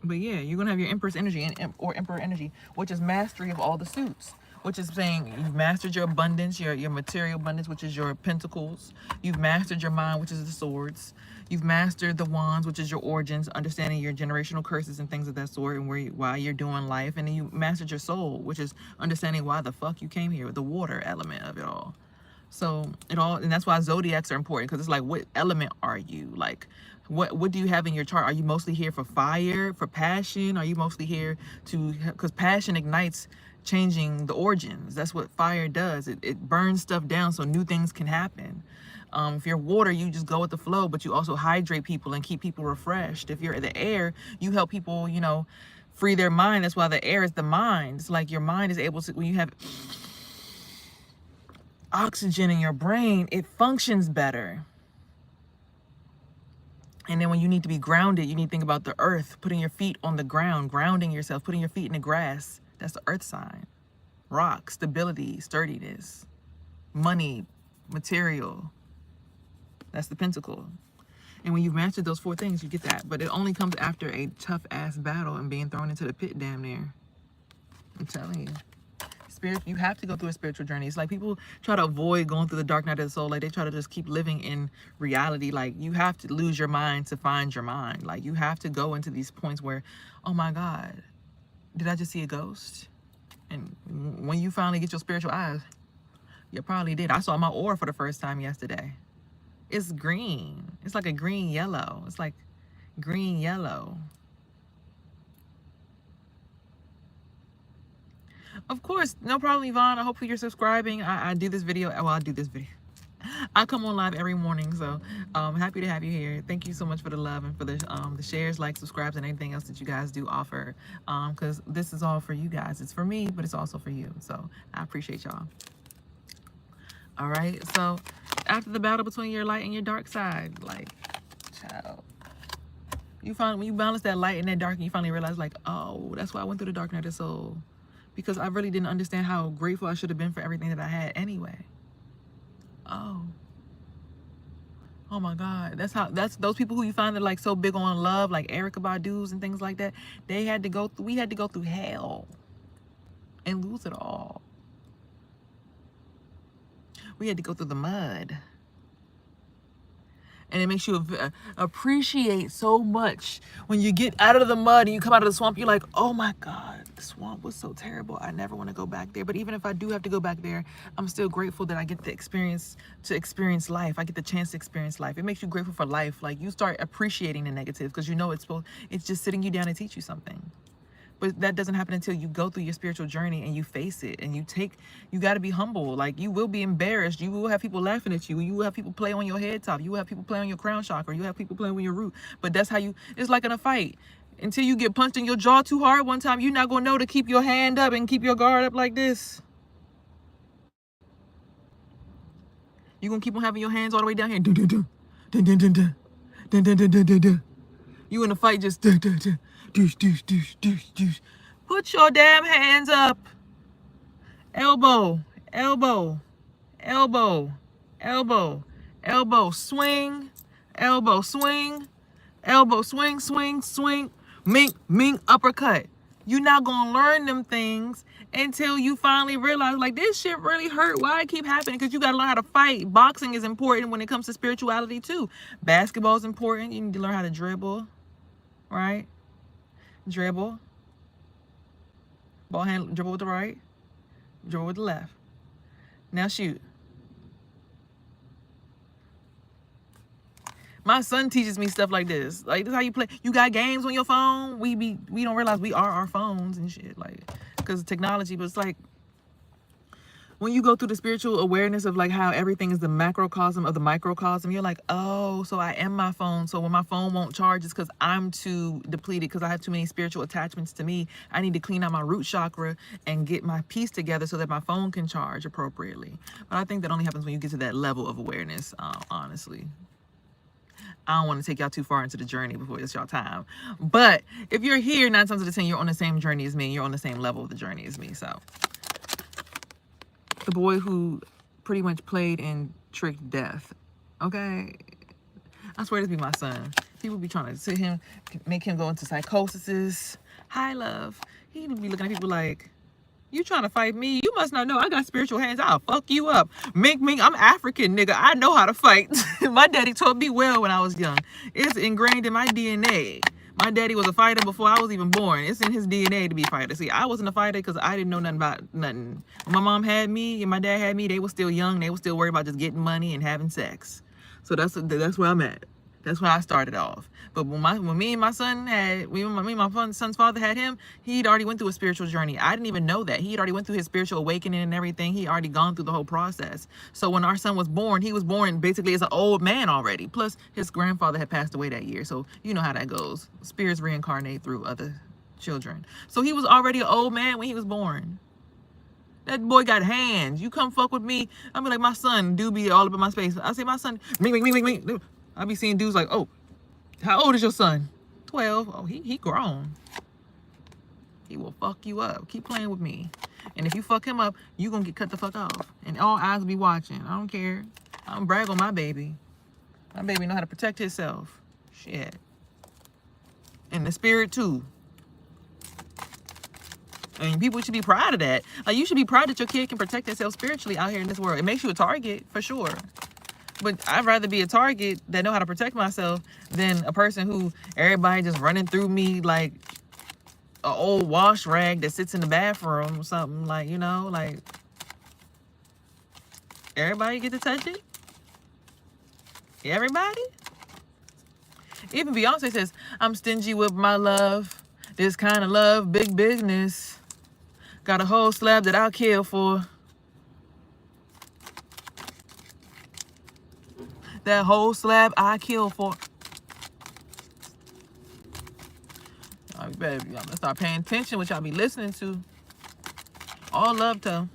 [SPEAKER 1] But yeah, you're going to have your empress energy or emperor energy, which is mastery of all the suits, which is saying you've mastered your abundance, your material abundance, which is your pentacles. You've mastered your mind, which is the swords. You've mastered the wands, which is your origins, understanding your generational curses and things of that sort, and why you're doing life. And then you mastered your soul, which is understanding why the fuck you came here, the water element of it all. So and that's why zodiacs are important, because it's like, what element are you? Like, what do you have in your chart? Are you mostly here for fire, for passion? Are you mostly here because passion ignites changing the origins. That's what fire does. It burns stuff down so new things can happen. If you're water, you just go with the flow, but you also hydrate people and keep people refreshed. If you're the air, you help people, free their mind. That's why the air is the mind. It's like your mind is able to, when you have oxygen in your brain, it functions better. And then when you need to be grounded, you need to think about the earth, putting your feet on the ground, grounding yourself, putting your feet in the grass. That's the earth sign. Rock, stability, sturdiness, money, material. That's the pentacle. And when you've mastered those 4 things, you get that. But it only comes after a tough ass battle and being thrown into the pit damn near. I'm telling you. You have to go through a spiritual journey. It's like people try to avoid going through the dark night of the soul. Like, they try to just keep living in reality. Like, you have to lose your mind to find your mind. Like, you have to go into these points where, oh my God, did I just see a ghost? And when you finally get your spiritual eyes, you probably did. I saw my aura for the first time yesterday. It's green. It's like a green yellow. It's like green yellow. Of course, no problem, Yvonne. I hope you're subscribing. I do this video. Well, I'll do this video. I come on live every morning, so happy to have you here. Thank you so much for the love and for the shares, likes, subscribes, and anything else that you guys do offer. Because this is all for you guys. It's for me, but it's also for you. So I appreciate y'all. All right. So after the battle between your light and your dark side, like, child, you find when you balance that light and that dark, and you finally realize, like, oh, that's why I went through the dark night of soul, because I really didn't understand how grateful I should have been for everything that I had anyway. Oh my God. That's those people who you find that like so big on love, like Erykah Badu's and things like that. We had to go through hell and lose it all. We had to go through the mud. And it makes you appreciate so much when you get out of the mud and you come out of the swamp. You're like, oh my God, the swamp was so terrible. I never want to go back there. But even if I do have to go back there, I'm still grateful that I get the experience life. I get the chance to experience life. It makes you grateful for life. Like, you start appreciating the negative because you know it's just sitting you down to teach you something. But that doesn't happen until you go through your spiritual journey and you face it and you got to be humble. Like, you will be embarrassed. You will have people laughing at you. You will have people play on your head top. You will have people play on your crown chakra. You have people playing with your root. But that's how it's like in a fight. Until you get punched in your jaw too hard one time, you're not going to know to keep your hand up and keep your guard up like this. You're going to keep on having your hands all the way down here. You in a fight, just doosh, doosh, doosh, doosh, doosh. Put your damn hands up. Elbow, elbow, elbow, elbow, elbow, swing, elbow, swing, elbow, swing, swing, swing, mink, mink, uppercut. You're not gonna learn them things until you finally realize, like, this shit really hurt. Why it keep happening? Because you gotta learn how to fight. Boxing is important when it comes to spirituality too. Basketball is important. You need to learn how to dribble, right? Dribble. Ball hand, dribble with the right, dribble with the left. Now shoot. My son teaches me stuff like this. Like, this is how you play. You got games on your phone. We don't realize we are our phones and shit. Like, because of technology. But it's like, when you go through the spiritual awareness of like how everything is the macrocosm of the microcosm, you're like, oh, so I am my phone. So when my phone won't charge, it's because I'm too depleted, because I have too many spiritual attachments to me. I need to clean out my root chakra and get my piece together so that my phone can charge appropriately. But I think that only happens when you get to that level of awareness, honestly. I don't want to take y'all too far into the journey before it's y'all time. But if you're here, 9 times out of 10, you're on the same journey as me. And you're on the same level of the journey as me. So the boy who pretty much played and tricked death. Okay? I swear this be my son. People be trying to sit him, make him go into psychosis. Hi, love. He be looking at people like, you trying to fight me? You must not know I got spiritual hands. I'll fuck you up. Mink, mink, I'm African, nigga. I know how to fight. My daddy taught me well when I was young. It's ingrained in my DNA. My daddy was a fighter before I was even born. It's in his DNA to be a fighter. See, I wasn't a fighter because I didn't know nothing about nothing. When my mom had me and my dad had me, they were still young. They were still worried about just getting money and having sex. So that's where I'm at. That's where I started off. But when me and my son's father had him, he'd already went through a spiritual journey. I didn't even know that. He'd already went through his spiritual awakening and everything. He already gone through the whole process. So when our son was born, he was born basically as an old man already. Plus, his grandfather had passed away that year. So you know how that goes. Spirits reincarnate through other children. So he was already an old man when he was born. That boy got hands. You come fuck with me. I be like, my son do be all up in my space. I say, my son, me. I be seeing dudes like, oh, how old is your son? 12. Oh, he grown. He will fuck you up. Keep playing with me. And if you fuck him up, you gonna get cut the fuck off. And all eyes be watching. I don't care. I don't brag on my baby. My baby know how to protect himself. Shit. And the spirit too. And people should be proud of that. Like, you should be proud that your kid can protect themselves spiritually out here in this world. It makes you a target, for sure. But I'd rather be a target that know how to protect myself than a person who everybody just running through me like an old wash rag that sits in the bathroom or something. Like, you know, like, everybody get to touch it? Everybody? Even Beyonce says, I'm stingy with my love. This kind of love, big business. Got a whole slab that I'll kill for. That whole slab I kill for. Y'all better start paying attention what y'all be listening to. All love to.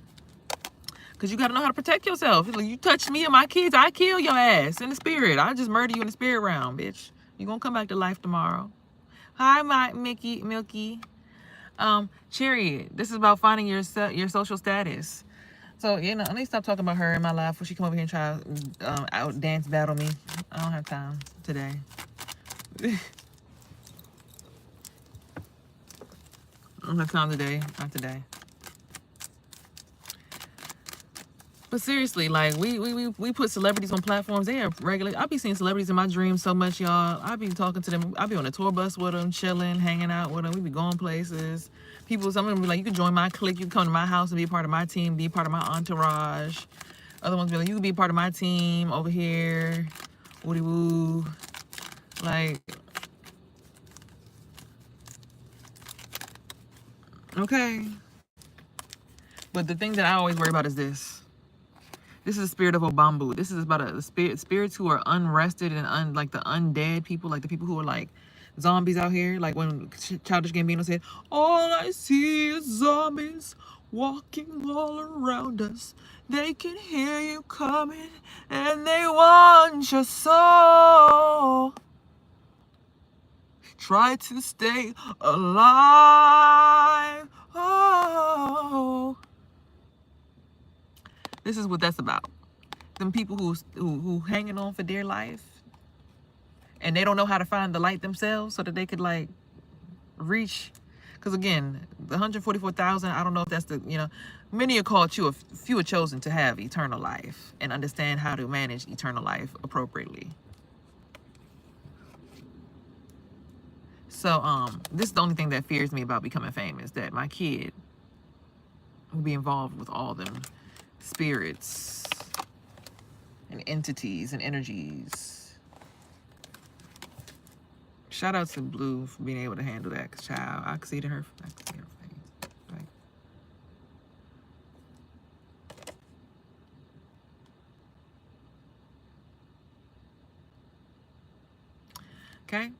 [SPEAKER 1] Because you got to know how to protect yourself. You touch me and my kids, I kill your ass in the spirit. I just murder you in the spirit realm, bitch. You going to come back to life tomorrow. Hi, my Milky. Chariot, this is about finding your social status. So, you know, I need to stop talking about her in my life before she come over here and try to out dance battle me. I don't have time today. I don't have time today. Not today. But seriously, like, we put celebrities on platforms. They are regular. I be seeing celebrities in my dreams so much, y'all. I be talking to them. I be on a tour bus with them, chilling, hanging out with them. We be going places. People, some of them be like, you can join my clique. You can come to my house and be a part of my team, be a part of my entourage. Other ones be like, you can be a part of my team over here. Woody woo. Like, okay. But the thing that I always worry about is this. This is the spirit of Obambu. This is about the spirits who are unrested and like the undead people, like the people who are like zombies out here. Like when Childish Gambino said, all I see is zombies walking all around us. They can hear you coming and they want your soul. Try to stay alive. Oh. This is what that's about. Them people who hanging on for dear life, and they don't know how to find the light themselves so that they could like reach. Because again, the 144,000, I don't know if that's the, you know, many are called, few are chosen to have eternal life and understand how to manage eternal life appropriately. So this is the only thing that fears me about becoming famous, that my kid will be involved with all them spirits and entities and energies. Shout out to Blue for being able to handle that, because child, I could see her face. Like, okay,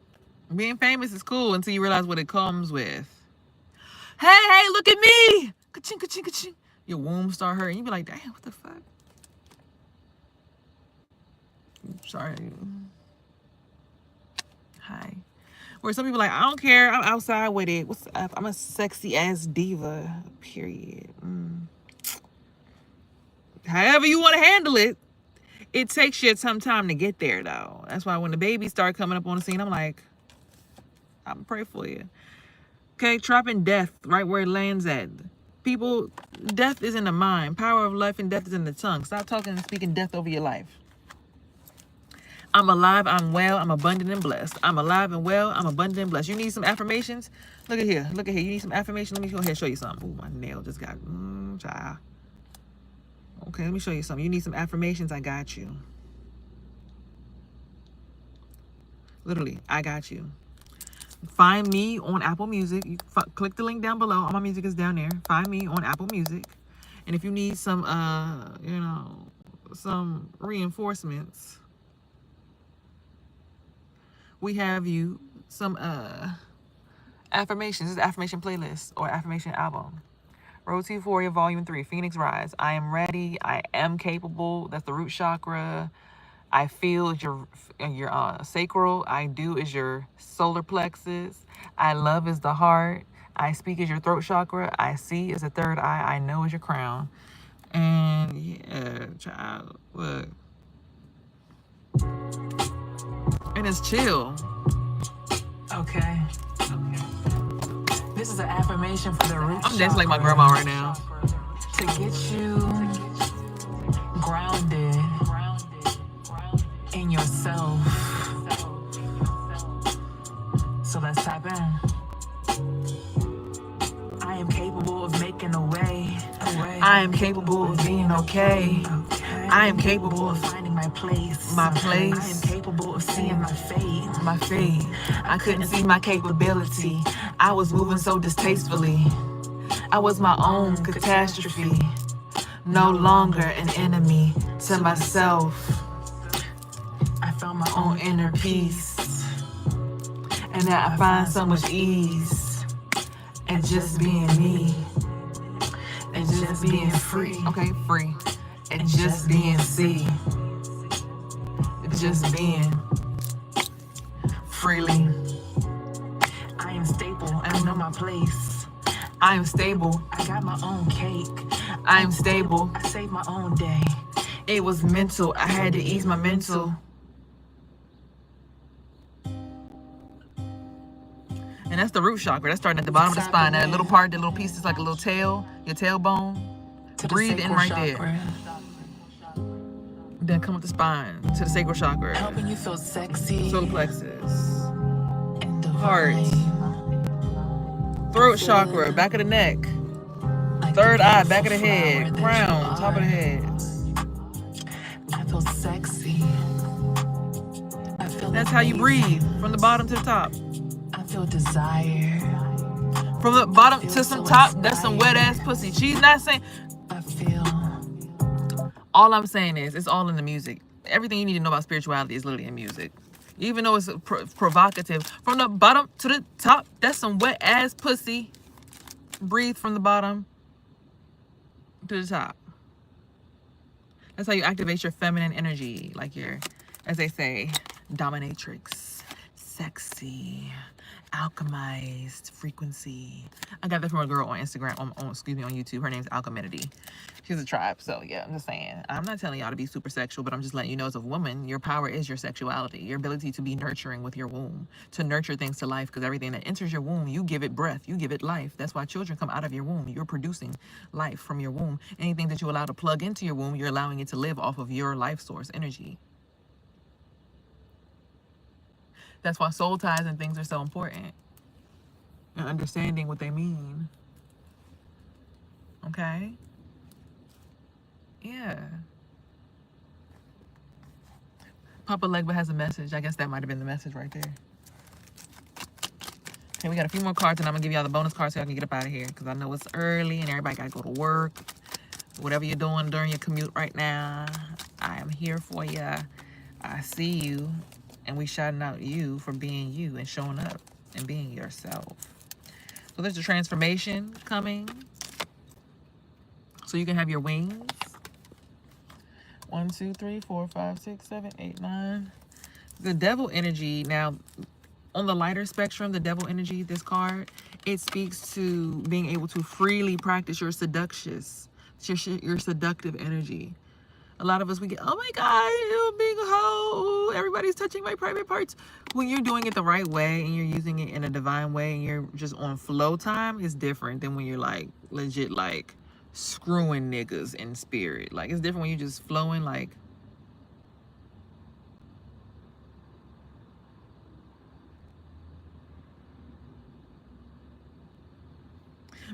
[SPEAKER 1] being famous is cool until you realize what it comes with. Hey, look at me! Ka-ching, ka-ching, ka-ching. Your womb start hurting. You be like, damn, what the fuck? Sorry. Hi. Where some people like, I don't care. I'm outside with it. What's up? I'm a sexy ass diva. Period. However you want to handle it. It takes you some time to get there, though. That's why when the babies start coming up on the scene, I'm like, I'm gonna pray for you. Okay, trapping death right where it lands at. People, death is in the mind. Power of life and death is in the tongue. Stop talking and speaking death over your life. I'm alive, I'm well, I'm abundant and blessed. I'm alive and well, I'm abundant and blessed. You need some affirmations? Look at here. You need some affirmations? Let me go ahead and show you something. Ooh, my nail just got, child. Okay, let me show you something. You need some affirmations? I got you. Literally, I got you. Find me on Apple Music. You click the link down below. All my music is down there. Find me on Apple Music. And if you need some, you know, some reinforcements, we have you some affirmations. This is an affirmation playlist or affirmation album. Road to Euphoria, Volume 3, Phoenix Rise. I am ready. I am capable. That's the root chakra. I feel is your sacral. I do is your solar plexus. I love is the heart. I speak is your throat chakra. I see is the third eye. I know is your crown. And yeah, child, look. And it's chill.
[SPEAKER 2] Okay. This is an affirmation for the root chakra.
[SPEAKER 1] I'm dancing like my grandma right now.
[SPEAKER 2] To get you grounded in yourself. So let's tap in. I am capable of making a way.
[SPEAKER 1] I am capable of being okay. I am capable of
[SPEAKER 2] finding my place.
[SPEAKER 1] My place.
[SPEAKER 2] I am capable of seeing my fate.
[SPEAKER 1] My fate. I couldn't see my capability. I was moving so distastefully. I was my own catastrophe. No longer an enemy to myself. found my own inner peace, and that I find so much ease in just being me, and just being free. Okay, free. And just being see, just being freely. I am stable, I know my place. I am stable, I got my own cake. I am stable, I saved my own day. It was mental, I had to ease my mental. And that's the root chakra. That's starting at the bottom of the spine. That little part, that little piece is like a little tail, your tailbone. Breathe in right there. Then come up the spine to the sacral chakra. Helping you feel sexy. Solar plexus. Heart. Throat chakra, back of the neck. Third eye, back of the head. Crown, top of the head. I feel sexy. That's how you breathe, from the bottom to the top. I feel desire. From the bottom to some top, that's some wet ass pussy. She's not saying. I feel. All I'm saying is, it's all in the music. Everything you need to know about spirituality is literally in music. Even though it's provocative. From the bottom to the top, that's some wet ass pussy. Breathe from the bottom to the top. That's how you activate your feminine energy. Like your, as they say, dominatrix, sexy, alchemized frequency. I got that from a girl on Instagram, on YouTube. Her name's Alchemidity. She's a tribe. So yeah, I'm just saying. I'm not telling y'all to be super sexual, but I'm just letting you know, as a woman, your power is your sexuality, your ability to be nurturing with your womb, to nurture things to life, because everything that enters your womb, you give it breath, you give it life. That's why children come out of your womb. You're producing life from your womb. Anything that you allow to plug into your womb, you're allowing it to live off of your life source energy. That's why soul ties and things are so important. And understanding what they mean. Okay? Yeah. Papa Legba has a message. I guess that might have been the message right there. Okay, we got a few more cards, and I'm going to give y'all the bonus cards so y'all can get up out of here, because I know it's early and everybody got to go to work. Whatever you're doing during your commute right now, I am here for you. I see you. And we shouting out you for being you and showing up and being yourself. So there's a transformation coming. So you can have your wings. 1, 2, 3, 4, 5, 6, 7, 8, 9. The devil energy, now on the lighter spectrum, the devil energy, this card, it speaks to being able to freely practice your your seductive energy. A lot of us, we get, oh my God, you big hoe, everybody's touching my private parts. When you're doing it the right way and you're using it in a divine way and you're just on flow time, it's different than when you're like legit like screwing niggas in spirit. Like, it's different when you're just flowing like,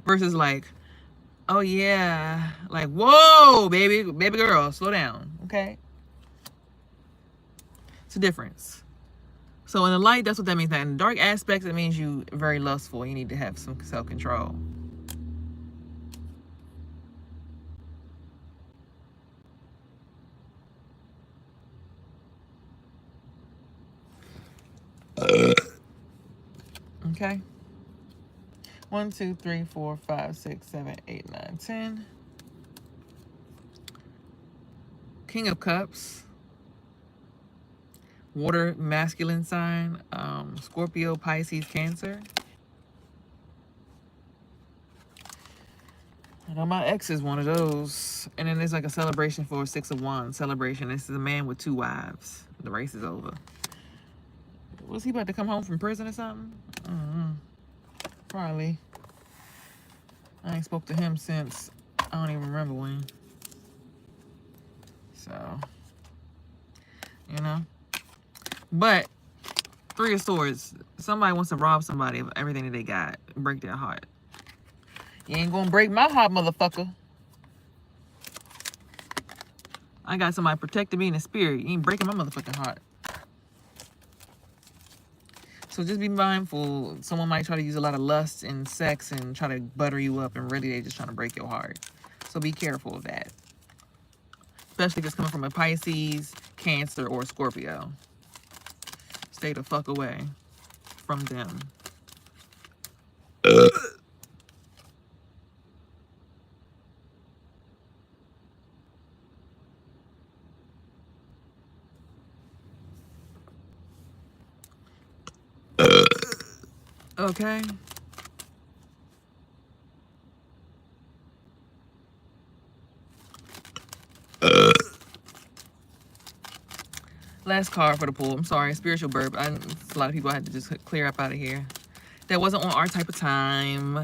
[SPEAKER 1] versus like, oh yeah, like, whoa, baby girl, slow down, okay? It's a difference. So in the light, that's what that means. That in the dark aspects, it means you very lustful. You need to have some self-control. Okay. 1, 2, 3, 4, 5, 6, 7, 8, 9, 10. King of Cups. Water, masculine sign. Scorpio, Pisces, Cancer. I know my ex is one of those. And then there's like a celebration for a 6 of Wands celebration. This is a man with 2 wives. The race is over. Was he about to come home from prison or something? Probably. I ain't spoke to him since, I don't even remember when. So, you know. But 3 of Swords, somebody wants to rob somebody of everything that they got, break their heart. You ain't gonna break my heart, motherfucker. I got somebody protecting me in the spirit. You ain't breaking my motherfucking heart. So just be mindful. Someone might try to use a lot of lust and sex and try to butter you up, and really they're just trying to break your heart. So be careful of that. Especially if it's coming from a Pisces, Cancer, or Scorpio. Stay the fuck away from them. Okay. Last card for the pool. I'm sorry, spiritual burp. A lot of people had to just clear up out of here. That wasn't on our type of time.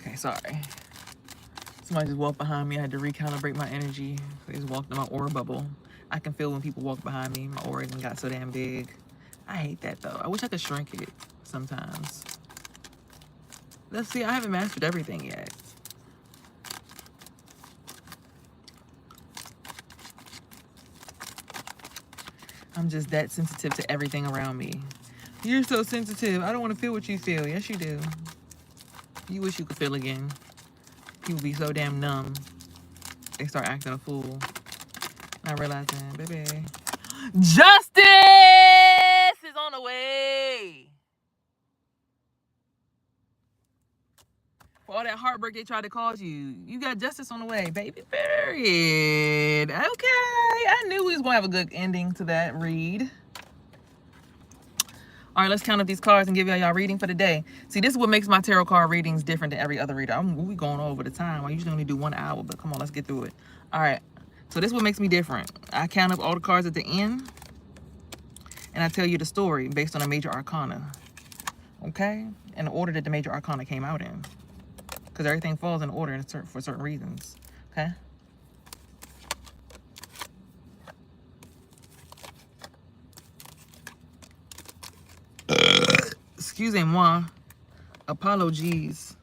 [SPEAKER 1] Okay, sorry. Somebody just walked behind me. I had to recalibrate my energy. They just walked in my aura bubble. I can feel when people walk behind me. My aura got so damn big. I hate that though. I wish I could shrink it sometimes. Let's see, I haven't mastered everything yet. I'm just that sensitive to everything around me. You're so sensitive. I don't want to feel what you feel. Yes, you do. You wish you could feel again. People be so damn numb. They start acting a fool. Not realizing, baby. Justice is on the way. For all that heartbreak they tried to cause you, you got justice on the way, baby. Period. Okay. I knew we was going to have a good ending to that read. All right, let's count up these cards and give y'all reading for the day. See, this is what makes my tarot card readings different than every other reader. We going over the time. I usually only do 1 hour, but come on, let's get through it. All right, so this is what makes me different. I count up all the cards at the end, and I tell you the story based on a major arcana, okay? In the order that the major arcana came out in, because everything falls in order for certain reasons, okay? Excusez-moi. Apologies.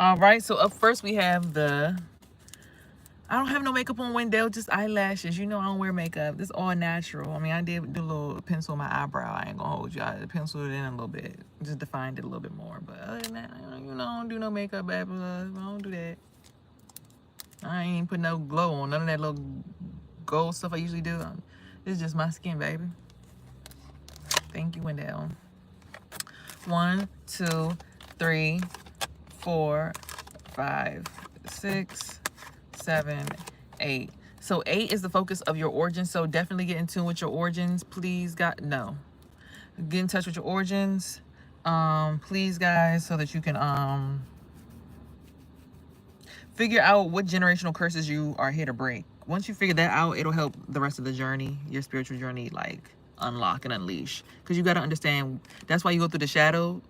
[SPEAKER 1] All right, so up first we have I don't have no makeup on Wendell, just eyelashes. You know I don't wear makeup. This is all natural. I mean, I did do a little pencil on my eyebrow. I ain't gonna hold you. I penciled it in a little bit. Just defined it a little bit more. But other than that, you know, I don't do no makeup, baby. I don't do that. I ain't put no glow on. None of that little gold stuff I usually do. It's just my skin, baby. Thank you, Wendell. 1, 2, 3, 4, 5, 6, 7, 8. So 8 is the focus of your origins. So definitely get in tune with your origins. Please, God, no. Get in touch with your origins. Please, guys, so that you can figure out what generational curses you are here to break. Once you figure that out, it'll help the rest of the journey, your spiritual journey, like unlock and unleash. Because you got to understand, that's why you go through the shadow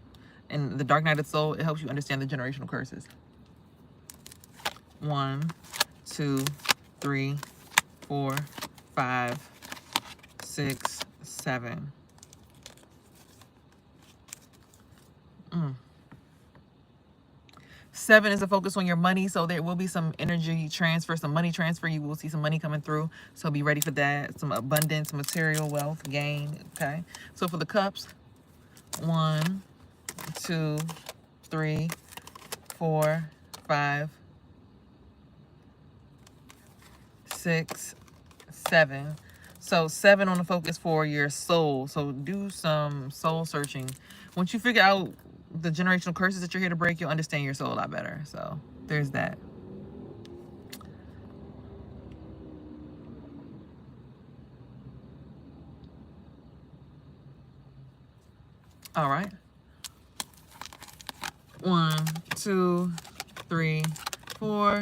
[SPEAKER 1] and the dark night of the soul. It helps you understand the generational curses. 1, 2, 3, 4, 5, 6, 7. 7 is a focus on your money, so there will be some energy transfer, some money transfer. You will see some money coming through, so be ready for that. Some abundance, material wealth gain, okay? So for the cups, 1, 2, 3, 4, 5, 6, 7. So 7 on the focus for your soul. So do some soul searching. Once you figure out the generational curses that you're here to break, you'll understand your soul a lot better. So there's that. All right. 1, 2, 3, 4.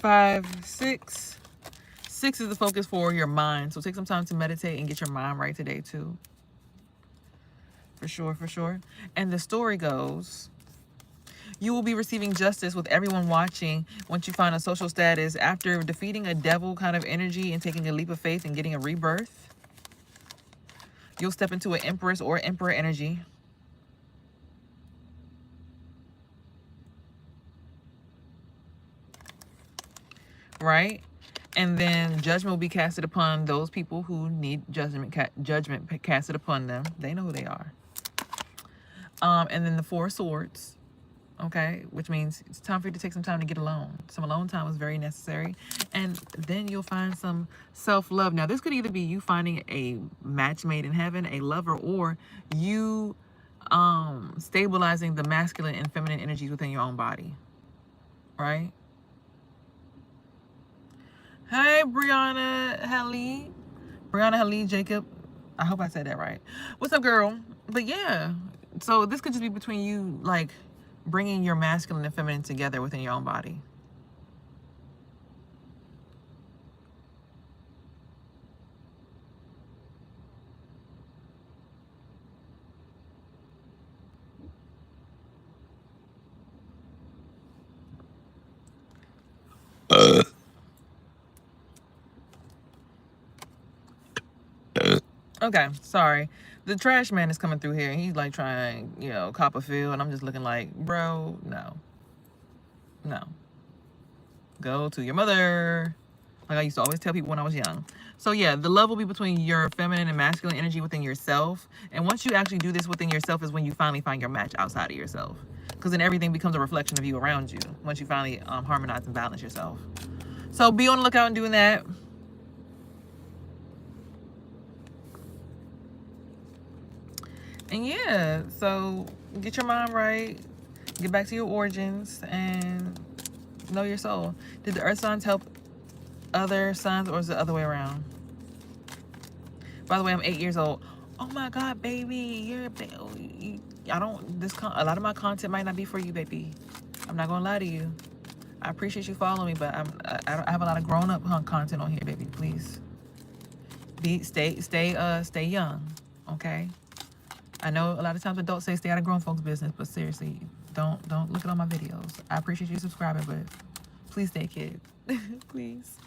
[SPEAKER 1] 5, 6. 6 is the focus for your mind. So take some time to meditate and get your mind right today too. For sure, for sure. And the story goes, you will be receiving justice with everyone watching once you find a social status after defeating a devil kind of energy and taking a leap of faith and getting a rebirth. You'll step into an empress or emperor energy. Right? And then judgment will be casted upon those people who need judgment casted upon them. They know who they are. And then the 4 swords, okay, which means it's time for you to take some time to get alone. Some alone time is very necessary. And then you'll find some self-love. Now, this could either be you finding a match made in heaven, a lover, or you stabilizing the masculine and feminine energies within your own body, right? Hey, Brianna Hallie Jacob. I hope I said that right. What's up, girl? But yeah, so this could just be between you, like, bringing your masculine and feminine together within your own body. Okay, sorry. The trash man is coming through here. And he's like trying, you know, cop a feel, and I'm just looking like, bro, no. Go to your mother. Like I used to always tell people when I was young. So yeah, the love will be between your feminine and masculine energy within yourself. And once you actually do this within yourself is when you finally find your match outside of yourself. Because then everything becomes a reflection of you around you once you finally harmonize and balance yourself. So be on the lookout and doing that. And yeah, so get your mind right, get back to your origins, and know your soul. Did the earth signs help other signs, or is it the other way around? By the way, I'm 8 years old. Oh my God, baby, you're a baby. A lot of my content might not be for you, baby. I'm not gonna lie to you. I appreciate you following me, but I have a lot of grown up content on here, baby. Please, stay young, okay? I know a lot of times adults say stay out of grown folks' business, but seriously, don't look at all my videos. I appreciate you subscribing, but please stay kid. Please.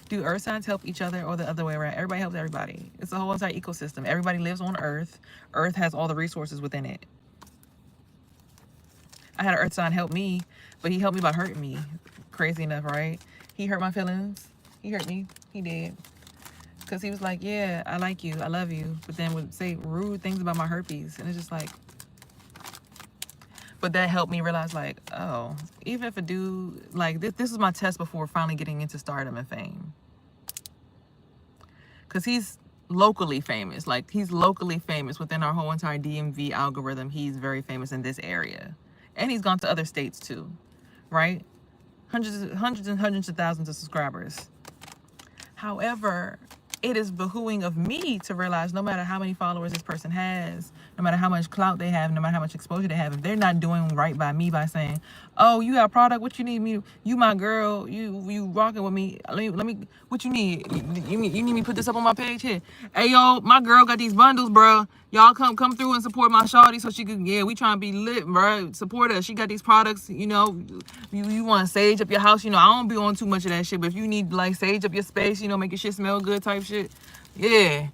[SPEAKER 1] Do earth signs help each other or the other way around? Everybody helps everybody. It's a whole entire ecosystem. Everybody lives on Earth. Earth has all the resources within it. I had an earth sign help me, but he helped me by hurting me. Crazy enough, right? He hurt my feelings. He hurt me. He did. Because he was like, yeah, I like you, I love you, but then would say rude things about my herpes. And it's just like, but that helped me realize, like, oh, even if a dude, like, this is my test before finally getting into stardom and fame. Because he's locally famous. Like, he's locally famous within our whole entire DMV algorithm. He's very famous in this area. And he's gone to other states too, right? Hundreds and hundreds of thousands of subscribers. However, it is behooving of me to realize no matter how many followers this person has, no matter how much clout they have, no matter how much exposure they have, if they're not doing right by me by saying, oh, you got a product, what you need me, you my girl, you rocking with me, let me, what you need? You need me to put this up on my page here. Hey, yo, my girl got these bundles, bro. Y'all come through and support my shawty so she can, yeah, we trying to be lit, bro. Support her. She got these products, you know, you want to sage up your house, you know, I don't be on too much of that shit, but if you need, like, sage up your space, you know, make your shit smell good type shit, yeah.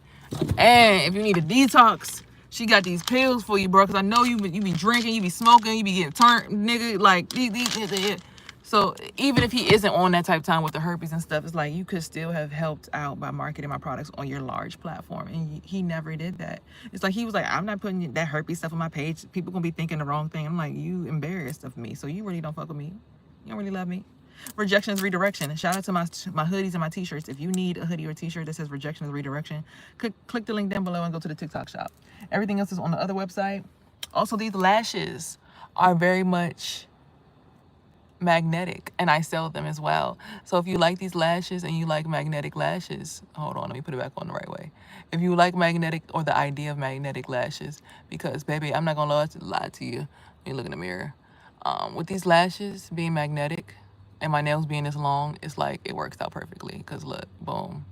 [SPEAKER 1] And if you need a detox, she got these pills for you, bro, because I know you be drinking, you be smoking, you be getting turned, nigga, like, So even if he isn't on that type of time with the herpes and stuff, it's like you could still have helped out by marketing my products on your large platform. And he never did that. It's like he was like, I'm not putting that herpes stuff on my page. People gonna be thinking the wrong thing. I'm like, you embarrassed of me. So you really don't fuck with me. You don't really love me. Rejection is redirection. Shout out to my hoodies and my t-shirts. If you need a hoodie or t-shirt that says rejection is redirection, click the link down below and go to the TikTok shop. Everything else is on the other website. Also, these lashes are very much magnetic, and I sell them as well. So if you like these lashes and you like magnetic lashes, hold on, let me put it back on the right way. If you like magnetic or the idea of magnetic lashes, because baby, I'm not gonna lie to you. Let me look in the mirror. With these lashes being magnetic and my nails being this long, it's like it works out perfectly. Cause look, boom.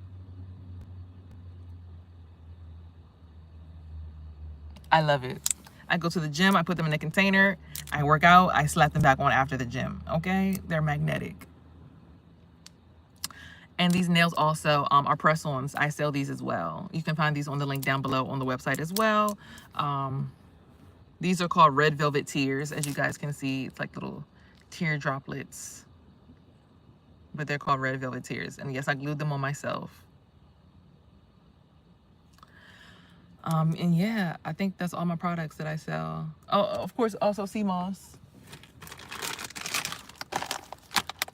[SPEAKER 1] I love it. I go to the gym, I put them in a container, I work out, I slap them back on after the gym. Okay, they're magnetic. And these nails also are press-ons. I sell these as well. You can find these on the link down below on the website as well. These are called red velvet tears. As you guys can see, it's like little tear droplets, but they're called red velvet tears. And yes, I glued them on myself. And yeah, I think that's all my products that I sell. Oh, of course, also sea moss.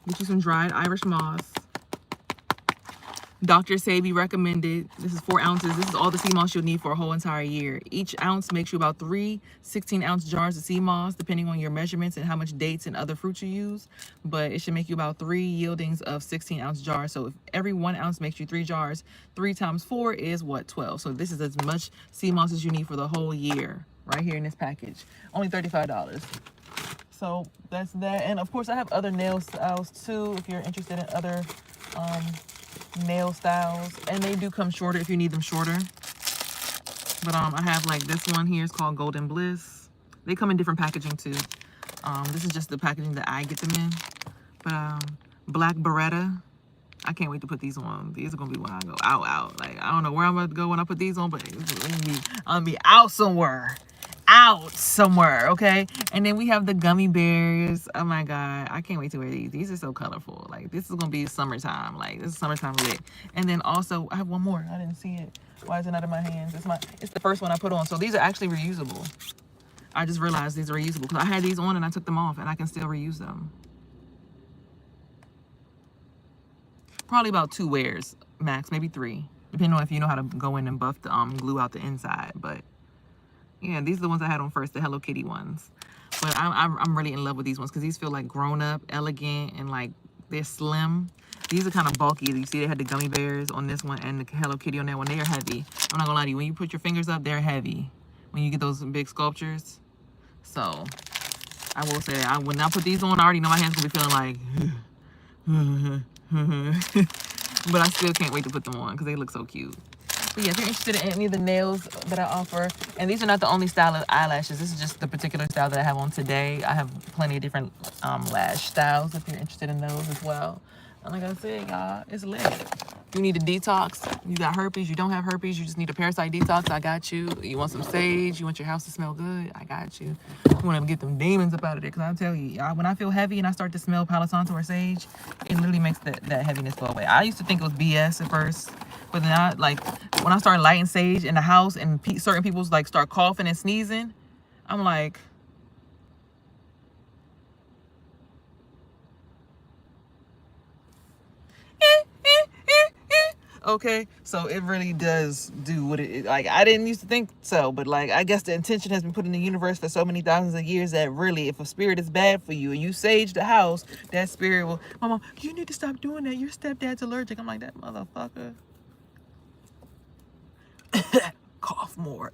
[SPEAKER 1] Get you some dried Irish moss. Dr. Sebi recommended. This is 4 ounces. This is all the sea moss you'll need for a whole entire year. Each ounce makes you about 3 16-ounce jars of sea moss, depending on your measurements and how much dates and other fruits you use. But it should make you about 3 yieldings of 16-ounce jars. So if every 1 ounce makes you 3 jars, 3 times 4 is what? 12. So this is as much sea moss as you need for the whole year, right here in this package. Only $35. So that's that. And of course, I have other nail styles too, if you're interested in other nail styles, and they do come shorter if you need them shorter. But I have like this one here. It's called Golden Bliss. They come in different packaging too. This is just the packaging that I get them in. But Black Beretta, I can't wait to put these on. These are gonna be when I go out. Like, I don't know where I'm gonna go when I put these on, but I'm gonna be out somewhere. Okay? And then we have the gummy bears. Oh my God, I can't wait to wear these. These are so colorful. Like, this is gonna be summertime. Like, this is summertime lit. And then also, I have one more. I didn't see it. Why is it not in my hands? It's the first one I put on. So these are actually reusable. I just realized these are reusable because I had these on and I took them off, and I can still reuse them. Probably about 2 wears max, maybe 3, depending on if you know how to go in and buff the glue out the inside. But yeah, these are the ones I had on first, the Hello Kitty ones. But I'm really in love with these ones because these feel like grown up, elegant, and like they're slim. These are kind of bulky. You see they had the gummy bears on this one and the Hello Kitty on that one. They are heavy. I'm not gonna lie to you. When you put your fingers up, they're heavy. When you get those big sculptures. So I will say that when I put these on, I already know my hands gonna be feeling like but I still can't wait to put them on because they look so cute. But yeah, if you're interested in any of the nails that I offer, and these are not the only style of eyelashes. This is just the particular style that I have on today. I have plenty of different lash styles if you're interested in those as well. And like I said, y'all, it's lit. You need a detox. You got herpes. You don't have herpes. You just need a parasite detox. I got you. You want some sage. You want your house to smell good. I got you. You want to get them demons up out of there. Because I'll tell you, when I feel heavy and I start to smell Palo Santo or sage, it literally makes that heaviness go away. I used to think it was BS at first. But then when I started lighting sage in the house and certain people like start coughing and sneezing, I'm like, okay, so it really does do what it like. I didn't used to think so, but like I guess the intention has been put in the universe for so many thousands of years that really, if a spirit is bad for you and you sage the house, that spirit will, Mama, you need to stop doing that. Your stepdad's allergic. I'm like, that motherfucker. Cough more.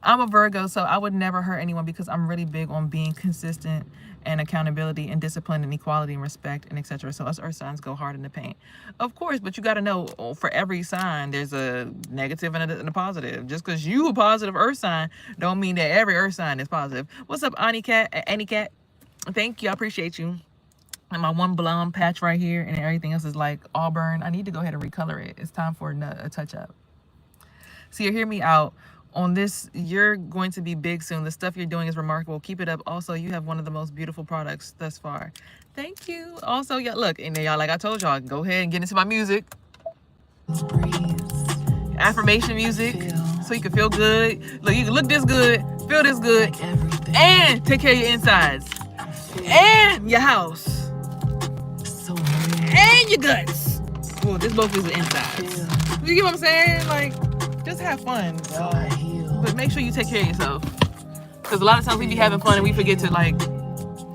[SPEAKER 1] I'm a Virgo, so I would never hurt anyone because I'm really big on being consistent and accountability and discipline and equality and respect and etc. So us earth signs go hard in the paint. Of course, but you got to know for every sign there's a negative and a positive. Just because you a positive earth sign don't mean that every earth sign is positive. What's up, Annie Cat? Thank you. I appreciate you. And my one blonde patch right here and everything else is like auburn. I need to go ahead and recolor it. It's time for a touch up. So you hear me out. on this. You're going to be big soon. The stuff you're doing is remarkable. Keep it up. Also, you have one of the most beautiful products thus far. Thank you. Also, yeah, look, and then y'all, like I told y'all, go ahead and get into my music. Affirmation music, so you can feel good. Look, you can look this good, feel this good, and take care of your insides, and your house, and your guts. Well, this both is the insides. You get what I'm saying? Like, just have fun, but make sure you take care of yourself. Because a lot of times we be having fun and we forget to, like,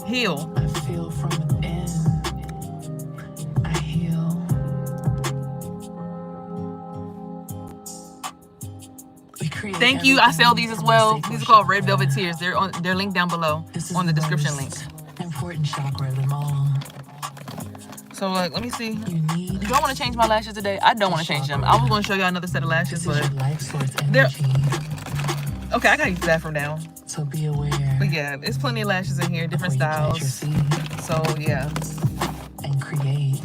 [SPEAKER 1] heal.
[SPEAKER 2] I feel from within. I heal.
[SPEAKER 1] Thank you. I sell these as well. These are called Red Velvet Tears. They're linked down below on the description link.
[SPEAKER 2] Important chakra of them all.
[SPEAKER 1] So, like, let me see. Do I want to change my lashes today? I don't want to change them. I was going to show y'all another set of lashes, but they're okay. I gotta use the bathroom now.
[SPEAKER 2] So be aware.
[SPEAKER 1] But yeah, there's plenty of lashes in here, different styles. So yeah.
[SPEAKER 2] And create.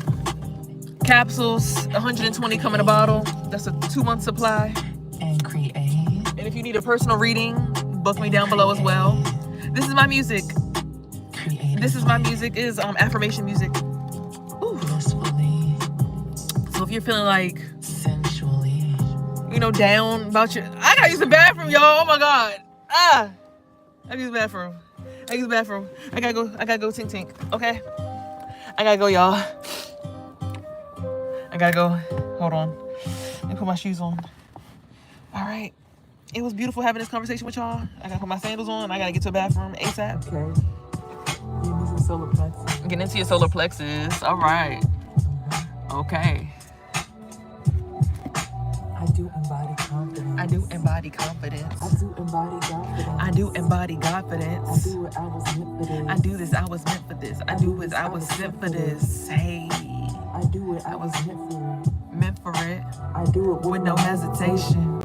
[SPEAKER 1] Capsules, 120 come in a bottle. That's a 2-month supply.
[SPEAKER 2] And create.
[SPEAKER 1] And if you need a personal reading, book me down below as well. This is my music. This is my music. It is affirmation music. Ooh.
[SPEAKER 2] Blissfully.
[SPEAKER 1] So if you're feeling like
[SPEAKER 2] sensually,
[SPEAKER 1] you know, down about your, I gotta use the bathroom, y'all. Oh my god. I use the bathroom. I gotta go tink tink. Okay. I gotta go, y'all. I gotta go. Hold on. Let me put my shoes on. All right. It was beautiful having this conversation with y'all. I gotta put my sandals on. I gotta get to the bathroom ASAP.
[SPEAKER 2] Okay. Get into some solar plexus.
[SPEAKER 1] Get into your solar plexus. All right. Okay.
[SPEAKER 2] I do embody confidence.
[SPEAKER 1] I do embody confidence.
[SPEAKER 2] I do embody confidence.
[SPEAKER 1] I do embody confidence.
[SPEAKER 2] I do what I was meant for this.
[SPEAKER 1] I do this. I was meant for this. I do as I was sent for this. Hey.
[SPEAKER 2] I do what I was meant for.
[SPEAKER 1] Meant for it.
[SPEAKER 2] I do it
[SPEAKER 1] with no hesitation.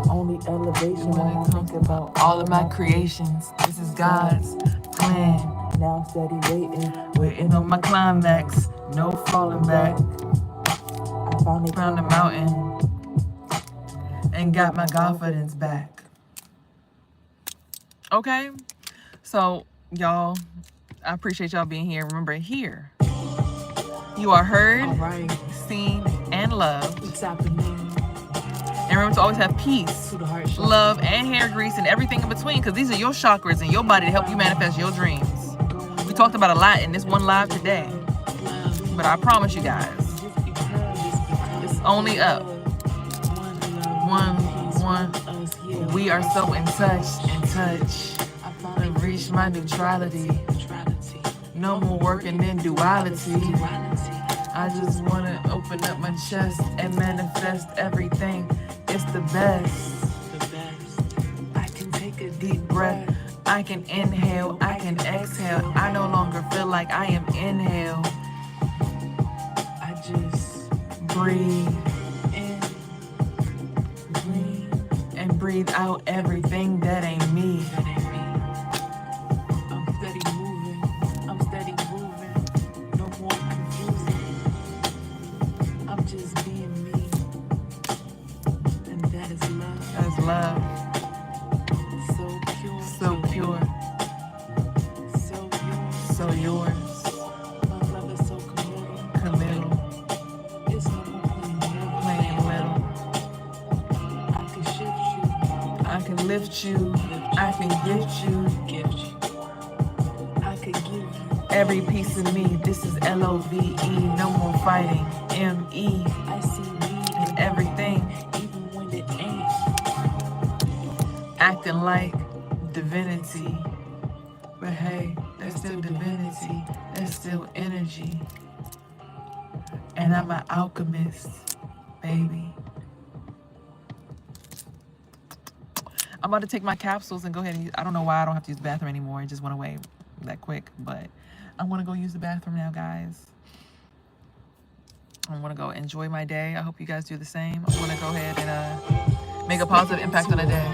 [SPEAKER 2] Only elevation when I think about
[SPEAKER 1] all of my creations. This is God's plan.
[SPEAKER 2] Now steady
[SPEAKER 1] waiting on my climax. No falling back.
[SPEAKER 2] I found
[SPEAKER 1] the mountain and got my confidence back. Okay, so y'all, I appreciate y'all being here. Remember, here you are heard, seen, and loved. And remember to always have peace, love, and hair grease and everything in between, because these are your chakras in your body to help you manifest your dreams. We talked about a lot in this one live today, but I promise you guys, it's only up. One. We are so in touch. I've reached my neutrality. No more working in duality. I just want to open up my chest and manifest everything. It's the best. I can take a deep breath. I can inhale. I can exhale. I no longer feel like I am inhale. I just breathe in, and breathe out everything that ain't me. I'm steady moving. No more confusing. I'm just being me. And that is love. That is love. So pure. So yours. My love is so committal. It's no more playing little. I can shift you. I can lift you. I can gift you. I can give you every piece of me. This is LOVE. No more fighting. ME. I see me in everything, even when it ain't. Acting like divinity, but hey, that's still divinity. That's still energy. And I'm an alchemist, baby. I'm about to take my capsules and go ahead and use, I don't know why I don't have to use the bathroom anymore. It just went away that quick, but I'm gonna go use the bathroom now, guys. I'm gonna go enjoy my day. I hope you guys do the same. I'm gonna go ahead and make a positive impact on the day.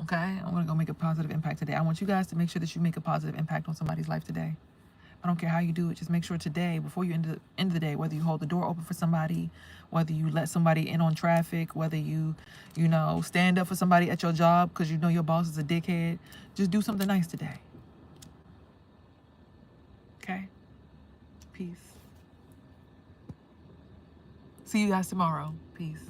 [SPEAKER 1] Okay, I'm gonna go make a positive impact today. I want you guys to make sure that you make a positive impact on somebody's life today. I don't care how you do it. Just make sure today, before you end the day, whether you hold the door open for somebody, whether you let somebody in on traffic, whether you stand up for somebody at your job because you know your boss is a dickhead, just do something nice today. Okay? Peace. See you guys tomorrow. Peace.